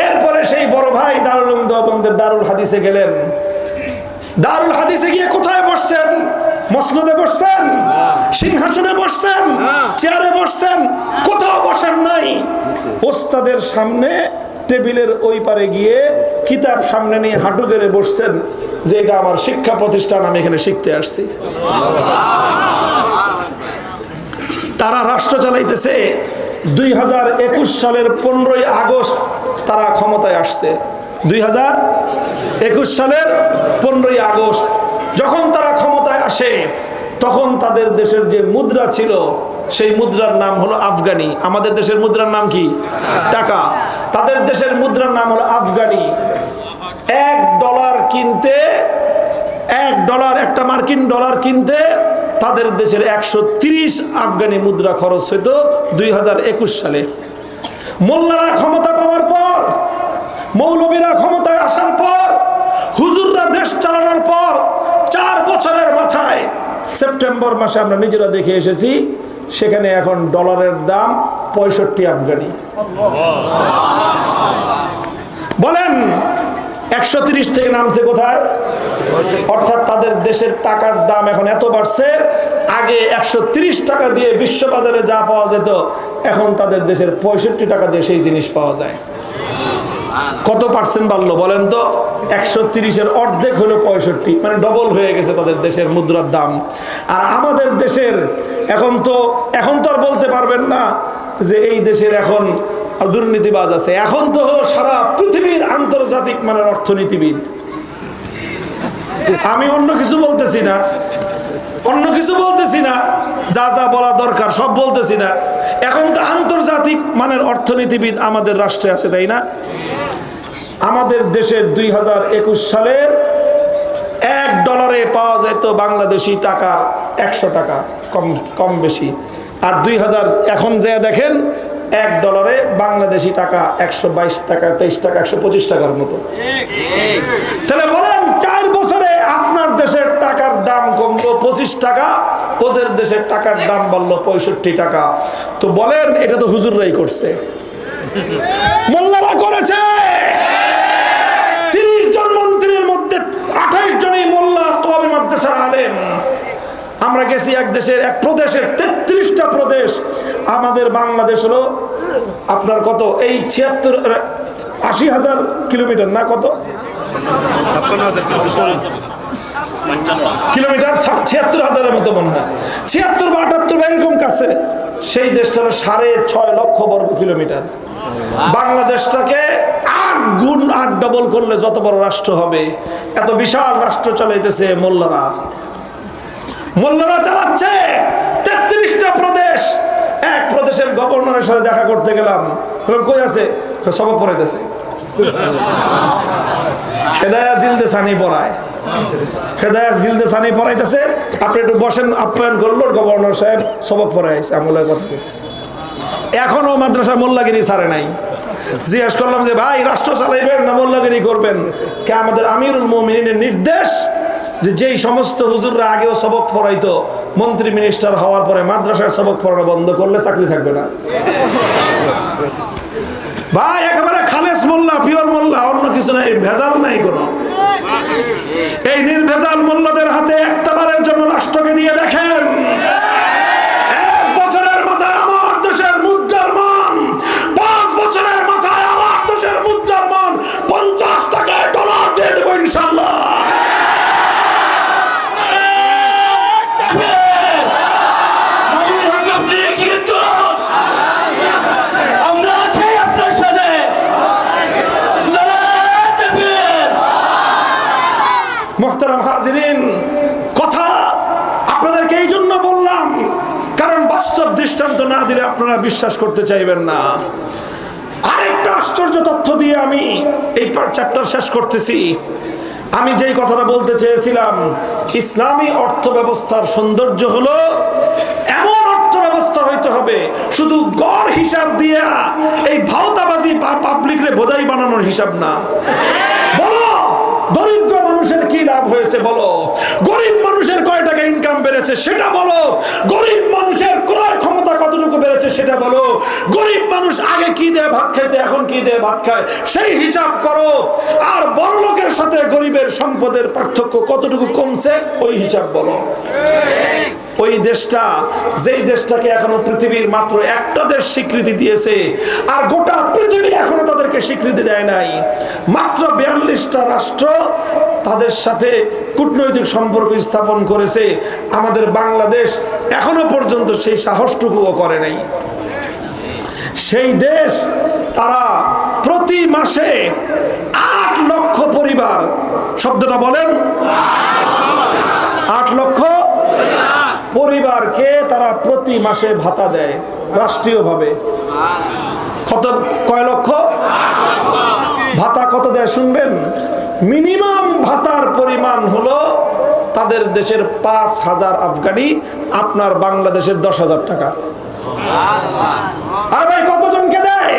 এরপরে সেই বড় ভাই দারুল উলুম দেওবন্দের দারুল হাদিসে গেলেন। দারুল হাদিসে গিয়ে কোথায় বসছেন? মসনদে বসছেন, সিংহাসনে বসছেন, চেয়ারে বসছেন, কোথাও বসেন নাই। ওস্তাদের সামনে টেবিলের ওই পারে গিয়ে কিতাব সামনে নিয়ে হাঁটু গেড়ে বসছেন যে এটা আমার শিক্ষা প্রতিষ্ঠান, আমি এখানে শিখতে আসছি। তারা রাষ্ট্র চালাইতেছে। 2021 সালের 15ই আগস্ট তারা ক্ষমতায় আসছে। 2021 সালের 15ই আগস্ট যখন তারা ক্ষমতায় আসে, তখন তাদের দেশের যে মুদ্রা ছিল সেই মুদ্রার নাম হলো আফগানি। আমাদের দেশের মুদ্রার নাম কি? টাকা। তাদের দেশের মুদ্রার নাম হলো আফগানি। $1 কিনতে, $1 একটা মার্কিন ডলার কিনতে তাদের দেশের 130 আফগানি মুদ্রা খরচ হইতো 2021 সালে। মোল্লারা ক্ষমতা পাওয়ার পর, মৌলবীরা ক্ষমতায় আসার পর, হুজুররা দেশ চালানোর পর 4 বছরের মাথায় সেপ্টেম্বর মাসে আমরা নিজেরা দেখে এসেছি, সেখানে এখন ডলারের দাম 65 আফগানি। বলেন 130 থেকে নামছে কোথায়? অর্থাৎ তাদের দেশের টাকার দাম এখন এত বাড়ছে, আগে 130 টাকা দিয়ে বিশ্ববাজারে যা পাওয়া যেত, এখন তাদের দেশের 65 টাকা দিয়ে সেই জিনিস পাওয়া যায়। কত পার্সেন্ট বাড়লো বলেন তো? 130-এর অর্ধেক হলো 65, মানে ডবল হয়ে গেছে তাদের দেশের মুদ্রার দাম। আর আমাদের দেশের এখন তো আর বলতে পারবেন না যে এই দেশের এখন দুর্নীতিবাজ আছে, এখন তো হলো সারা পৃথিবীর আন্তর্জাতিক মানের অর্থনীতিবিদ। আমি অন্য কিছু বলতেছি না, যা যা বলা দরকার সব বলতেছি না। এখন তো আন্তর্জাতিক মানের অর্থনীতিবিদ আমাদের রাষ্ট্রে আছে, তাই না? আমাদের দেশের 2021 সালের $1 পাওয়া যেত বাংলাদেশি টাকার 100 টাকা, কম বেশি। আর 2000 এখন যে দেখেন $1 বাংলাদেশি টাকা 122 টাকা, 23 টাকা, 125 টাকার মতো। তাহলে বলেন 4 বছরে আপনার দেশের টাকার দাম কমলো 25 টাকা, ওদের দেশের টাকার দাম বাড়লো 65 টাকা। তো বলেন এটা তো হুজুররাই করছে, মোল্লারা করেছে। 30 জন মন্ত্রীর মধ্যে 28 জনই মোল্লা, কওমি মাদ্রাসার আলেম। আমরা গেছি এক প্রদেশের 33টা প্রদেশ। আমাদের বাংলাদেশ হলো আপনার কত, এই 80,000 কিলোমিটার না, কত কিলোমিটার, 76,000-এর মতো মনে হয়, 76 বা 78 এরকম কাছে। সেই দেশটা হলো 6.5 লক্ষ বর্গ কিলোমিটার। বাংলাদেশটাকে 8 গুণ 8 ডবল করলে যত বড় রাষ্ট্র হবে। এত বিশাল রাষ্ট্র চালাইতেছে মোল্লারা চালাচ্ছে 33টা প্রদেশ। এক প্রদেশের গভর্নরের সাথে দেখা করতে গেলাম, কই আছে? সবক পড়াইতেছে, হেদায়েত জিলদে সানি পড়াইতেছে। আপনি একটু বসেন, আপ্যায়ন করলো, গভর্নর সাহেব সবক পড়াইছে আমলের কথা। এখনো মাদ্রাসা মোল্লাগিরি ছাড়ে নাই। জিজ্ঞেস করলাম যে ভাই, রাষ্ট্র চালাইবেন না মোল্লাগিরি করবেন? কে আমাদের আমিরুল মুমিনিনের নির্দেশ যে যেই সমস্ত হুজুররা আগেও সবক পড়াইতো, মন্ত্রী মিনিস্টার হওয়ার পরে মাদ্রাসায় সবক পড়ানো বন্ধ করলে চাকরি থাকবে না। ভাই একেবারে খালেস মোল্লা, পিওর মোল্লা, অন্য কিছু নাই, ভেজাল নাই কোনো। এই নির্ভেজাল মোল্লাদের হাতে একটা বারের জন্য রাষ্ট্রকে দিয়ে দেখেন। 1 বছরের মাথায় আমার দেশের মুদ্রার মান, 5 বছরের মাথায় আমার দেশের মুদ্রার মান 50 টাকায় ডলার দিয়ে দেবো ইনশাল্লাহ। মোহতারাম হাজিরিন, কথা আপনাদেরকে এই জন্য বললাম কারণ বাস্তব দৃষ্টান্ত না দিলে আপনারা বিশ্বাস করতে চাইবেন না। আরেকটা আশ্চর্য তথ্য দিয়ে আমি এই চ্যাপ্টার শেষ করতেছি। আমি যেই কথাটা বলতে চেয়েছিলাম, ইসলামী অর্থ ব্যবস্থার সৌন্দর্য হলো এমন অর্থ ব্যবস্থা হইতে হবে শুধু গড় হিসাব দিয়া এই ভাওতাবাজি বা পাবলিকরে বোধাই বানানোর হিসাব না। বলো দরিদ্র মানুষের কি লাভ হয়েছে বলো, গরিব মানুষের কয় টাকা ইনকাম বেড়েছে সেটা বলো, গরিব মানুষের ক্রয় ক্ষমতা কতটুকু বেড়েছে সেটা বলো, গরিব মানুষ আগে কি দিয়ে ভাত খাইতে এখন কি দিয়ে ভাত খায় সেই হিসাব করো। আর বড় লোকের সাথে গরিবের সম্পদের পার্থক্য কতটুকু কমছে ওই হিসাব বলো। ওই দেশটা, যেই দেশটাকে এখনো পৃথিবীর মাত্র একটা দেশ স্বীকৃতি দিয়েছে আর গোটা পৃথিবী এখনো তাদেরকে স্বীকৃতি দেয় নাই, মাত্র 42টা রাষ্ট্র তাদের সাথে কূটনৈতিক সম্পর্ক স্থাপন করেছে। আমাদের বাংলাদেশ এখনো পর্যন্ত সেই সাহসটুকুও করে নাই। সেই দেশ তারা প্রতি মাসে 8 লক্ষ পরিবার, শব্দটা বলেন, 8 লক্ষ পরিবারকে তারা প্রতি মাসে ভাতা দেয় রাষ্ট্রীয়ভাবে। কয় লক্ষ ভাতা কত দেয় শুনবেন? মিনিমাম ভাতার পরিমাণ হলো তাদের দেশের 5,000 আফগানি, আপনার বাংলাদেশের 10,000 টাকা। আর ভাই কতজনকে দেয়?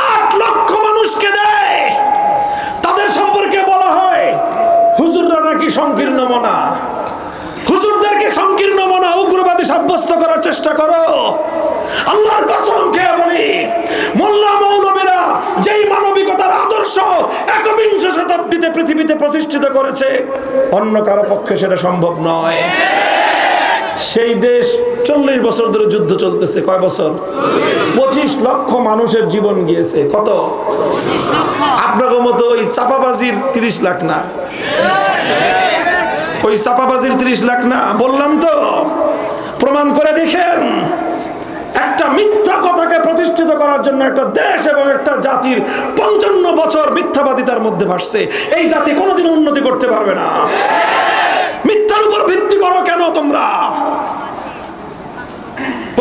8 লক্ষ মানুষকে দেয়। তাদের সম্পর্কে বলা হয় হুজুররা নাকি সংকীর্ণ মনা। হুজুরদেরকে সংকীর্ণ মনা, উগ্রবাদী সাব্যস্ত করার চেষ্টা করো। আল্লাহর কসম খেয়ে বলি, মোল্লা মৌলবীরা যেই মানবিকতার আদর্শ একবিংশ শতাব্দীতে পৃথিবীতে প্রতিষ্ঠিত করেছে, অন্য কারো পক্ষে সেটা সম্ভব নয়। সেই দেশ 40 বছর ধরে যুদ্ধ চলতেছে। কয় বছর? 25 লক্ষ মানুষের জীবন গিয়েছে। কত? আপনাদের মতো ওই চাপাবাজির 30 লাখ না, ওই চাপাবাজির 30 লাখ না। বললাম তো, প্রমাণ করে দেখেন। একটা মিথ্যা কথাকে প্রতিষ্ঠিত করার জন্য একটা দেশ এবং একটা জাতির 55 বছর মিথ্যাবাদিতার মধ্যে ভাসছে। এই জাতি কোনোদিন উন্নতি করতে পারবে না। মিথ্যার উপর ভিত্তি করো কেন তোমরা?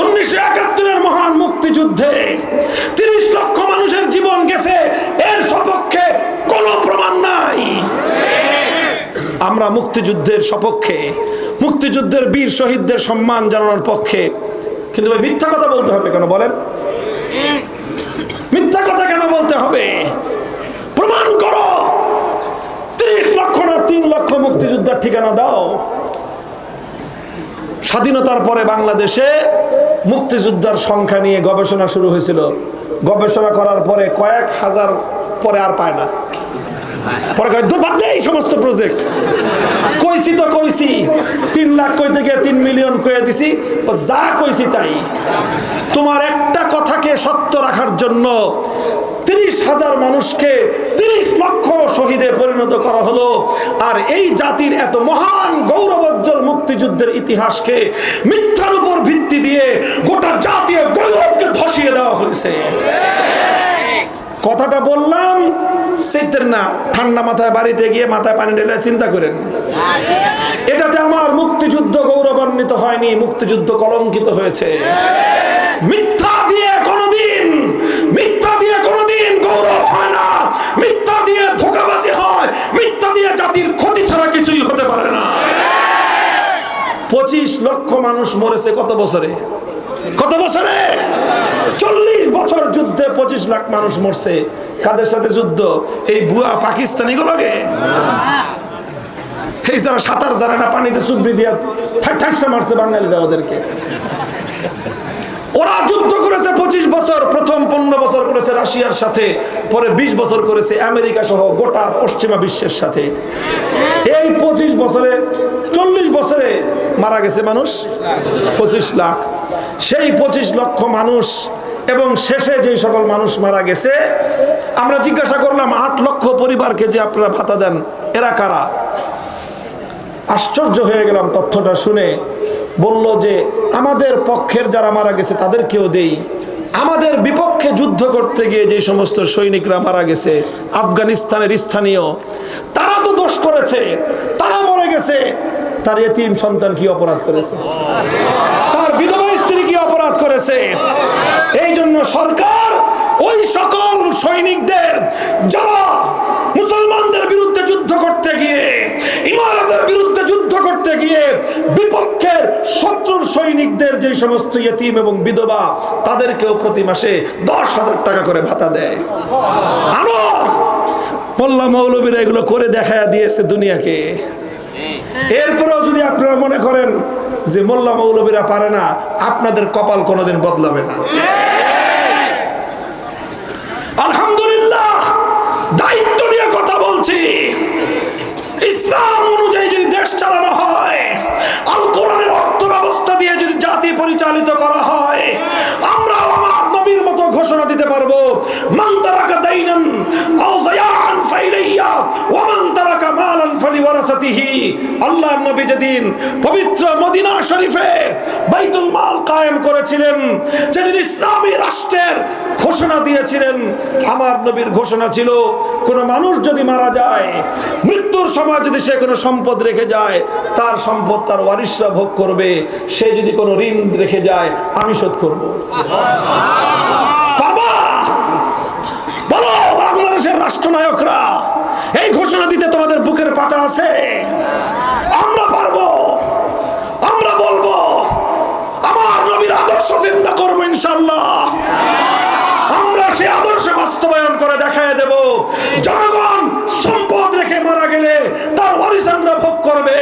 1971-এর মহান মুক্তিযুদ্ধে 30 লক্ষ মানুষের জীবন গেছে, এর সপক্ষে কোনো প্রমাণ নাই। আমরা মুক্তিযুদ্ধের সপক্ষে, মুক্তিযুদ্ধের বীর শহীদদের সম্মান জানানোর পক্ষে, কিন্তু মিথ্যা কথা বলতে হবে কেন বলেন? মিথ্যা কথা কেন বলতে হবে? প্রমাণ করো। 30 লক্ষ না 3 লক্ষ মুক্তিযোদ্ধার ঠিকানা দাও। স্বাধীনতার পরে বাংলাদেশে মুক্তিযোদ্ধার সংখ্যা নিয়ে গবেষণা শুরু হয়েছিল। গবেষণা করার পরে কয়েক হাজার, পরে আর পায় না। পরে বাদ দে এই সমস্ত প্রজেক্ট। কইছি তো কইছি, 3 লাখ কইতে গিয়ে 3 মিলিয়ন কয়ে দিছি। যা কইছি তাই। তোমার একটা কথাকে সত্য রাখার জন্য 30,000 মানুষকে 30 লক্ষ শহীদে পরিণত করা হলো। আর এই জাতির এত মহান গৌরবোজ্জ্বল মুক্তিযুদ্ধের ইতিহাসকে মিথ্যার উপর ভিত্তি দিয়ে গোটা জাতীয় গৌরবকে ধসিয়ে দেওয়া হয়েছে। কথাটা বললাম সেতের না, ঠান্ডা মাথায় বাড়িতে গিয়ে মাথায় পানি ঢেলে চিন্তা করেন। এটাতে আমার মুক্তিযুদ্ধ গৌরবান্বিত হয়নি, মুক্তিযুদ্ধ কলঙ্কিত হয়েছে। মিথ্যা দিয়ে কোনোদিন, মিথ্যা দিয়ে কোনোদিন গৌরব হয় না। মিথ্যা দিয়ে ধোঁকাবাজি হয়, মিথ্যা দিয়ে জাতির ক্ষতি ছাড়া কিছুই হতে পারে না। 25 লক্ষ মানুষ মরেছে কত বছরে? কত বছরে? 40 বছর যুদ্ধে 25 লাখ মানুষ মরছে। কাদের সাথে যুদ্ধ? এই বুয়া পাকিস্তানি গুলোকে, এই যারা সাঁতার জানে না, পানিতে চুবড়ি দিয়া ঠাসা মারছে বাঙালিরা ওদেরকে। ওরা যুদ্ধ করেছে 25 বছর। প্রথম 15 বছর করেছে রাশিয়ার সাথে, পরে 20 বছর করেছে আমেরিকা সহ গোটা পশ্চিমা বিশ্বের সাথে। এই 25 বছরে, 40 বছরে মারা গেছে মানুষ 25 লাখ। সেই 25 লক্ষ মানুষ এবং শেষে যে সকল মানুষ মারা গেছে, আমরা জিজ্ঞাসা করলাম 8 লক্ষ পরিবারকে যে আপনারা ভাতা দেন, এরা কারা? আশ্চর্য হয়ে গেলাম তথ্যটা শুনে। বলল যে আমাদের পক্ষের যারা মারা গেছে তাদেরকেও দেই, আমাদের বিপক্ষে যুদ্ধ করতে গিয়ে যে সমস্ত সৈনিকরা মারা গেছে আফগানিস্তানের স্থানীয়, তারা তো দোষ করেছে, তারা মরে গেছে। তার এতিম সন্তান কি অপরাধ করেছে? তার বিধবা স্ত্রী কি অপরাধ করেছে? এই জন্য সরকার ওই সকল সৈনিকদের যারা মুসলমানদের বিরুদ্ধে যুদ্ধ করতে গিয়ে, ইমারতের বিরুদ্ধে যুদ্ধ করতে গিয়ে বিপক্ষের শত্রুর সৈনিকদের যে সমস্ত ইতিম এবং বিধবা, তাদেরকেও প্রতি মাসে 10,000 টাকা করে ভাতা দেয়। আনো মোল্লা মৌলবীরা এগুলো করে দেখায়া দিয়েছে দুনিয়াকে। এরপরেও যদি আপনারা মনে করেন যে মোল্লা মৌলবীরা পারে না, আপনাদের কপাল কোনোদিন বদলাবে না। আলহামদুলিল্লাহ, দায়িত্ব নিয়ে কথা বলছি। ইসলাম অনুযায়ী যদি দেশ চালানো হয়, আল কোরআনের অর্থ ব্যবস্থা দিয়ে যদি জাতি পরিচালিত করা হয়, আমরাও আমার নবীর মতো ঘোষণা দিতে পারবো, মান তারাকা দাইনান আও যায়ান ফাইলাইয়া ওয়া মান তারাকা মালান ফালিওয়ারাসাতিহি। আল্লাহর নবী যেদিন পবিত্র মদিনা শরীফে বাইতুল মাল কায়েম করেছিলেন, যেদিন ইসলামী রাষ্ট্রের ঘোষণা দিয়েছিলেন, আমার নবীর ঘোষণা ছিল কোন মানুষ যদি মারা যায়, মৃত্যুর সময় যদি সে কোনো সম্পদ রেখে যায়, তার সম্পদ তার ওয়ারিশরা ভোগ করবে। সে যদি কোনো ঋণ রেখে যায়, আমি শোধ করব। পারবা? বলো বাংলাদেশের রাষ্ট্রনায়করা, এই ঘোষণা দিতে তোমাদের বুকের পাটা আছে? আমরা পারবো, আমরা বলবো, আমার নবীর আদর্শ চিন্তা করবো ইনশাআল্লাহ। আমরা সেই আদর্শ বাস্তবায়ন করে দেখায় দেব। জনগণ সম্পদ রেখে মারা গেলে তার ওয়ারিসানরা ভোগ করবে।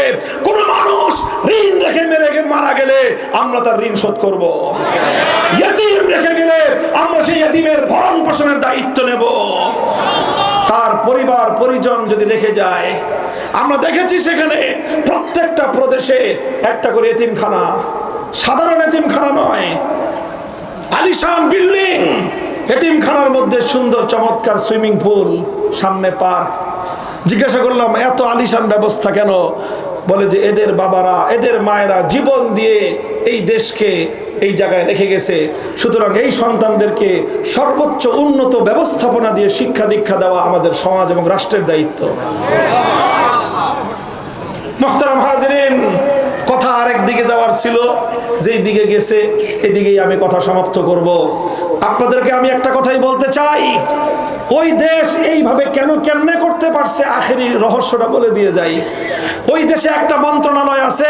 কোন মানুষ ঋণ রেখে মারা গেলে আমরা তার ঋণ শোধ করব। ইয়েতিম রেখে গেলে আমরা সেই ইয়েতিমের ভরণ পোষণের দায়িত্ব নেব। তার পরিবার পরিজন যদি রেখে যায়, আমরা দেখেছি সেখানে প্রত্যেকটা প্রদেশে একটা করে এতিমখানা, সাধারণ এতিমখানা নয়, আলিশান বিল্ডিং। এতিমখানার মধ্যে সুন্দর চমৎকার সুইমিং পুল, সামনে পার্ক। জিজ্ঞাসা করলাম এত আলিশান ব্যবস্থা কেন? বলে যে এদের বাবারা, এদের মায়েরা জীবন দিয়ে এই দেশকে এই জায়গায় রেখে গেছে, সুতরাং এই সন্তানদেরকে সর্বোচ্চ উন্নত ব্যবস্থাপনা দিয়ে শিক্ষা দীক্ষা দেওয়া আমাদের সমাজ এবং রাষ্ট্রের দায়িত্ব। মুহতারাম হাজিরিন, কথা আরেক দিকে যাওয়ার ছিল, যেই দিকে গেছে এদিকেই আমি কথা সমাপ্ত করব। আপনাদেরকে আমি একটা কথাই বলতে চাই, ওই দেশ এইভাবে কেমনে করতে পারছে, আখেরি রহস্যটা বলে দিয়ে যাই। ওই দেশে একটা মন্ত্রণালয় আছে,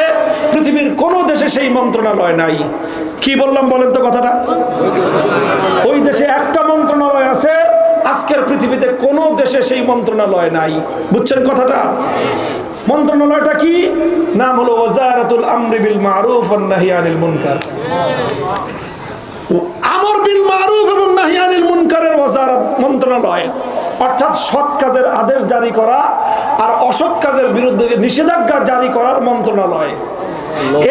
পৃথিবীর কোন দেশে সেই মন্ত্রণালয় নাই। কি বললাম বলেন তো কথাটা? ওই দেশে একটা মন্ত্রণালয় আছে, আজকের পৃথিবীতে কোন দেশে সেই মন্ত্রণালয় নাই। বুঝছেন কথাটা? মন্ত্রণালয়টা কি? নাম হলো ওয়াজারাতুল আমরি বিল মারুফ ওয়ান নাহি আনিল মুনকার। আমর বিল মারুফ এবং নাহি আনিল মুনকারের ওয়াজারাত মন্ত্রণালয়, অর্থাৎ সৎ কাজের আদেশ জারি করা আর অসৎ কাজের বিরুদ্ধে নিষেধাজ্ঞা জারি করার মন্ত্রণালয়।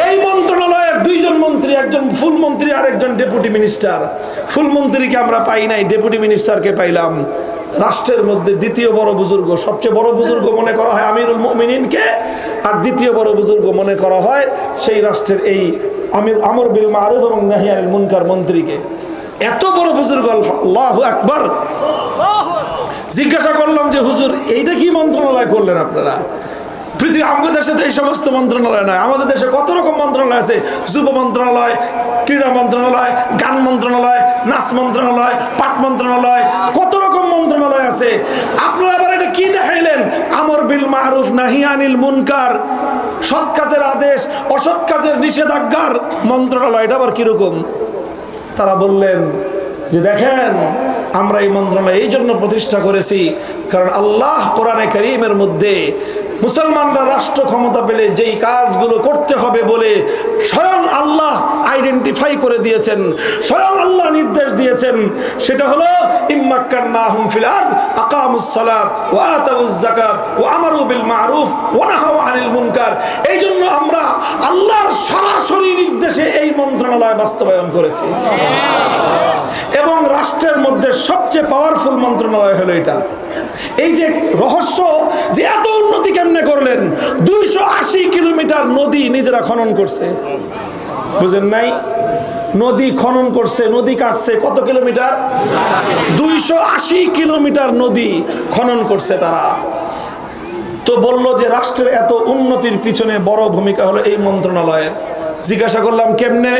এই মন্ত্রণালয়ের দুইজন মন্ত্রী, একজন ফুল মন্ত্রী আর একজন ডেপুটি মিনিস্টার। ফুল মন্ত্রীকে আমরা পাই নাই, ডেপুটি মিনিস্টারকে পাইলাম। রাষ্ট্রের মধ্যে দ্বিতীয় বড় বুজুর্গ, সবচেয়ে বড় বুজুর্গ মনে করা হয় আমিরুল মুমিনিনকে, আর দ্বিতীয় বড় বুজুর্গ মনে করা হয় সেই রাষ্ট্রের এই আমর বিল মারুফ এবং নাহি আনিল মুনকার মন্ত্রীকে। এত বড় বুজুর্গ, আল্লাহু আকবার। জিজ্ঞাসা করলাম যে হুজুর এইটা কি মন্ত্রণালয় করলেন আপনারা? পৃথিবী আমাদের দেশে তো এই সমস্ত মন্ত্রণালয় নয়। আমাদের দেশে কত রকম মন্ত্রণালয় আছে, যুব মন্ত্রণালয়, ক্রীড়া মন্ত্রণালয়, গান মন্ত্রণালয়, নাচ মন্ত্রণালয়, পাট মন্ত্রণালয়, কত রকম মন্ত্রণালয় আছে। আপনারা আবার এটা কি দেখাইলেন? আমর বিল মারুফ নাহি আনিল মুনকার, সৎ কাজের আদেশ অসৎ কাজের নিষেধাজ্ঞার মন্ত্রণালয়, এটা আবার কিরকম? তারা বললেন যে দেখেন, আমরা এই মন্ত্রণালয় এই জন্য প্রতিষ্ঠা করেছি কারণ আল্লাহ কোরআনে কারীমের মধ্যে মুসলমানরা রাষ্ট্র ক্ষমতা পেলে যেই কাজগুলো করতে হবে বলে স্বয়ং আল্লাহ আইডেন্টিফাই করে দিয়েছেন, স্বয়ং আল্লাহ নির্দেশ দিয়েছেন, সেটা হলো ইম্মাক্কান্নাহুম ফিল আরদ আকামুস সালাত ওয়া আতাউজ যাকাত ওয়া আমারু বিল মারুফ ওয়া নাহাউ আনিল মুনকার। এই জন্য আমরা আল্লাহর সরাসরি নির্দেশে এই মন্ত্রণালয় বাস্তবায়ন করেছি। এবং রাষ্ট্রের মধ্যে সবচেয়ে পাওয়ারফুল মন্ত্রণালয় হলো এটা। এই যে রহস্য যে এত উন্নতি কেমনে করলেন, 280 কিলোমিটার নদী নিজেরা খনন করছে। বুঝেন নাই? নদী খনন করছে, নদী কাটছে। কত কিলোমিটার? 280 কিলোমিটার নদী খনন করছে তারা। তো বলল যে রাষ্ট্রের এত উন্নতির পিছনে বড় ভূমিকা হলো এই মন্ত্রণালয়ের। জিজ্ঞাসা করলাম কেমনে?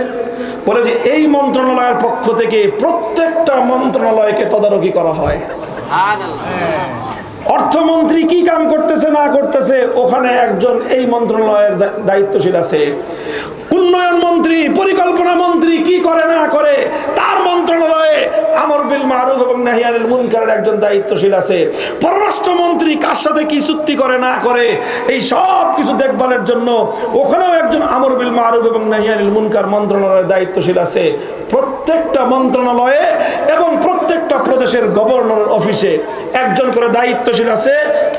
বলে যে এই মন্ত্রণালয়ের পক্ষ থেকে প্রত্যেকটা মন্ত্রণালয়কে তদারকি করা হয়। অর্থমন্ত্রী কি কাম করতেছে না করতেছে ওখানে একজন এই মন্ত্রণালয়ের দায়িত্বশীল আছে। উন্নয়ন মন্ত্রী, পরিকল্পনা মন্ত্রী কি করে না করে তার মন্ত্রণালয়ে আমর বিল মারুফ এবং নাহি আনিল মুনকারের একজন দায়িত্বশীল আছে। পররাষ্ট্রমন্ত্রী কার সাথে কি চুক্তি করে না করে এই সব কিছু দেখভালের জন্য ওখানেও একজন আমর বিল মারুফ এবং নাহি আনিল মুনকার মন্ত্রণালয়ের দায়িত্বশীল আছে। প্রত্যেকটা মন্ত্রণালয়ে এবং প্রত্যেকটা প্রদেশের গভর্নরের অফিসে একজন করে দায়িত্বশীল আছে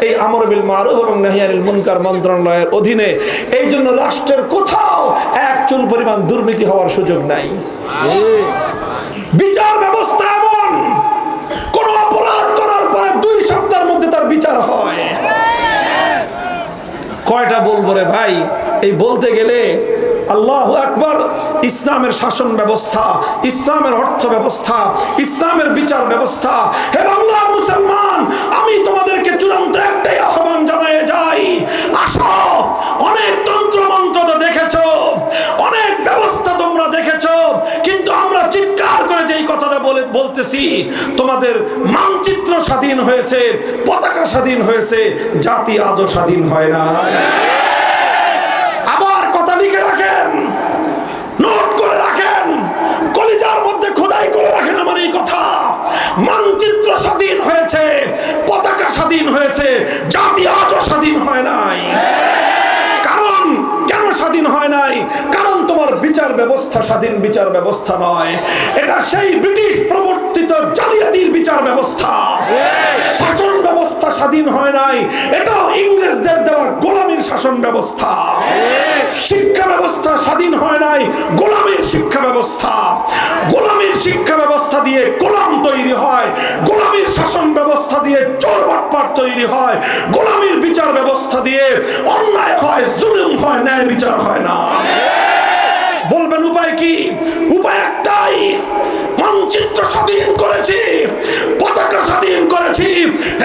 এই আমর বিল মারুফ এবং নাহি আনিল মুনকার মন্ত্রণালয়ের অধীনে। এই জন্য রাষ্ট্রের কোথাও এক চুল পরিমাণ দুর্নীতি হওয়ার সুযোগ নাই। বিচার ব্যবস্থা এমন, কোন অপরাধ করার পরে 2 সপ্তাহের মধ্যে তার বিচার হয়। কয়টা বলবো রে ভাই? এই বলতে গেলে আল্লাহু আকবার। ইসলামের শাসন ব্যবস্থা, ইসলামের অর্থ ব্যবস্থা, ইসলামের বিচার ব্যবস্থা। হে বাংলার মুসলমান, আমি তোমাদেরকে চূড়ান্ত একটাই আহ্বান জানাই যাই, আসো। অনেক তন্ত্র মন্ত্র তো দেখেছো, অনেক ব্যবস্থা তোমরা দেখেছো, কিন্তু আমরা চিৎকার করে যেই কথাটা বলতেছি, তোমাদের মানচিত্র স্বাধীন হয়েছে, পতাকা স্বাধীন হয়েছে, জাতি আজও স্বাধীন হয় না। আবার কথা লিখে রাখেন, নোট করে রাখেন, কলিজার মধ্যে খোদাই করে রাখেন আমার এই কথা। মানচিত্র স্বাধীন হয়েছে, পতাকা স্বাধীন হয়েছে, জাতি আজও স্বাধীন হয় নাই। কারণ কেন স্বাধীন হয় নাই? কারণ তোমার আমার বিচার ব্যবস্থা স্বাধীন বিচার ব্যবস্থা নয়, এটা সেই ব্রিটিশ প্রবর্তিত জালিয়াতির বিচার ব্যবস্থা। শাসন ব্যবস্থা স্বাধীন হয় নাই, এটা ইংরেজদের দেওয়া গোলামীর শাসন ব্যবস্থা। শিক্ষা ব্যবস্থা স্বাধীন হয় নাই, গোলামীর শিক্ষা ব্যবস্থা। গোলামীর শিক্ষা ব্যবস্থা দিয়ে গোলাম তৈরি হয়, গোলামীর শাসন ব্যবস্থা দিয়ে চোর বাটপার তৈরি হয়, গোলামীর বিচার ব্যবস্থা দিয়ে অন্যায় হয়, জুলুম হয়, ন্যায় বিচার হয় না। বলবেন উপায় কি? উপায় একটাই, মানচিত্র স্বাধীন করেছি, পতাকা স্বাধীন করেছি,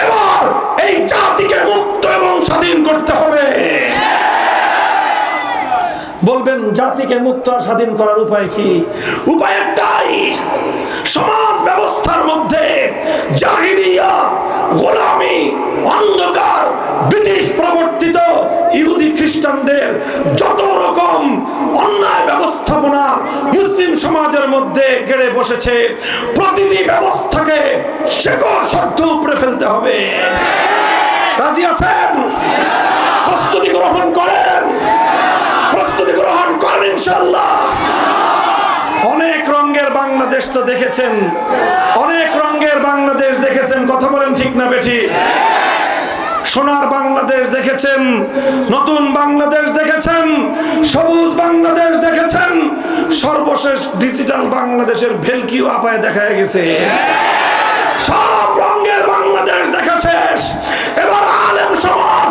এবার এই জাতিকে মুক্ত এবং স্বাধীন করতে হবে। বলবেন জাতিকে মুক্ত আর স্বাধীন করার উপায় কি? উপায় একটাই, সমাজ ব্যবস্থার মধ্যে জাহিলিয়াত, গোলামি, অন্ধকার, ব্রিটিশ প্রবর্তিত ইহুদি খ্রিস্টানদের যত রকম অন্যায় ব্যবস্থাপনা মুসলিম সমাজের মধ্যে গেড়ে বসেছে, প্রতিটি ব্যবস্থাকে শেকড় সদ্ধ উপরে ফেলতে হবে। রাজি আছেন? প্রস্তুতি গ্রহণ করেন, প্রস্তুতি গ্রহণ করেন ইনশাআল্লাহ। অনেক রঙের বাংলাদেশ তো দেখেছেন, অনেক রঙের বাংলাদেশ দেখেছেন, কথা বলেন ঠিক না বেঠিক? সোনার বাংলাদেশ দেখেছেন, নতুন বাংলাদেশ দেখেছেন, সবুজ বাংলাদেশ দেখেছেন, সর্বশেষ ডিজিটাল বাংলাদেশের ভেলকিও আপায় দেখা গেছে। সব রঙের বাংলাদেশ দেখা শেষ, এবার আলেম সমাজ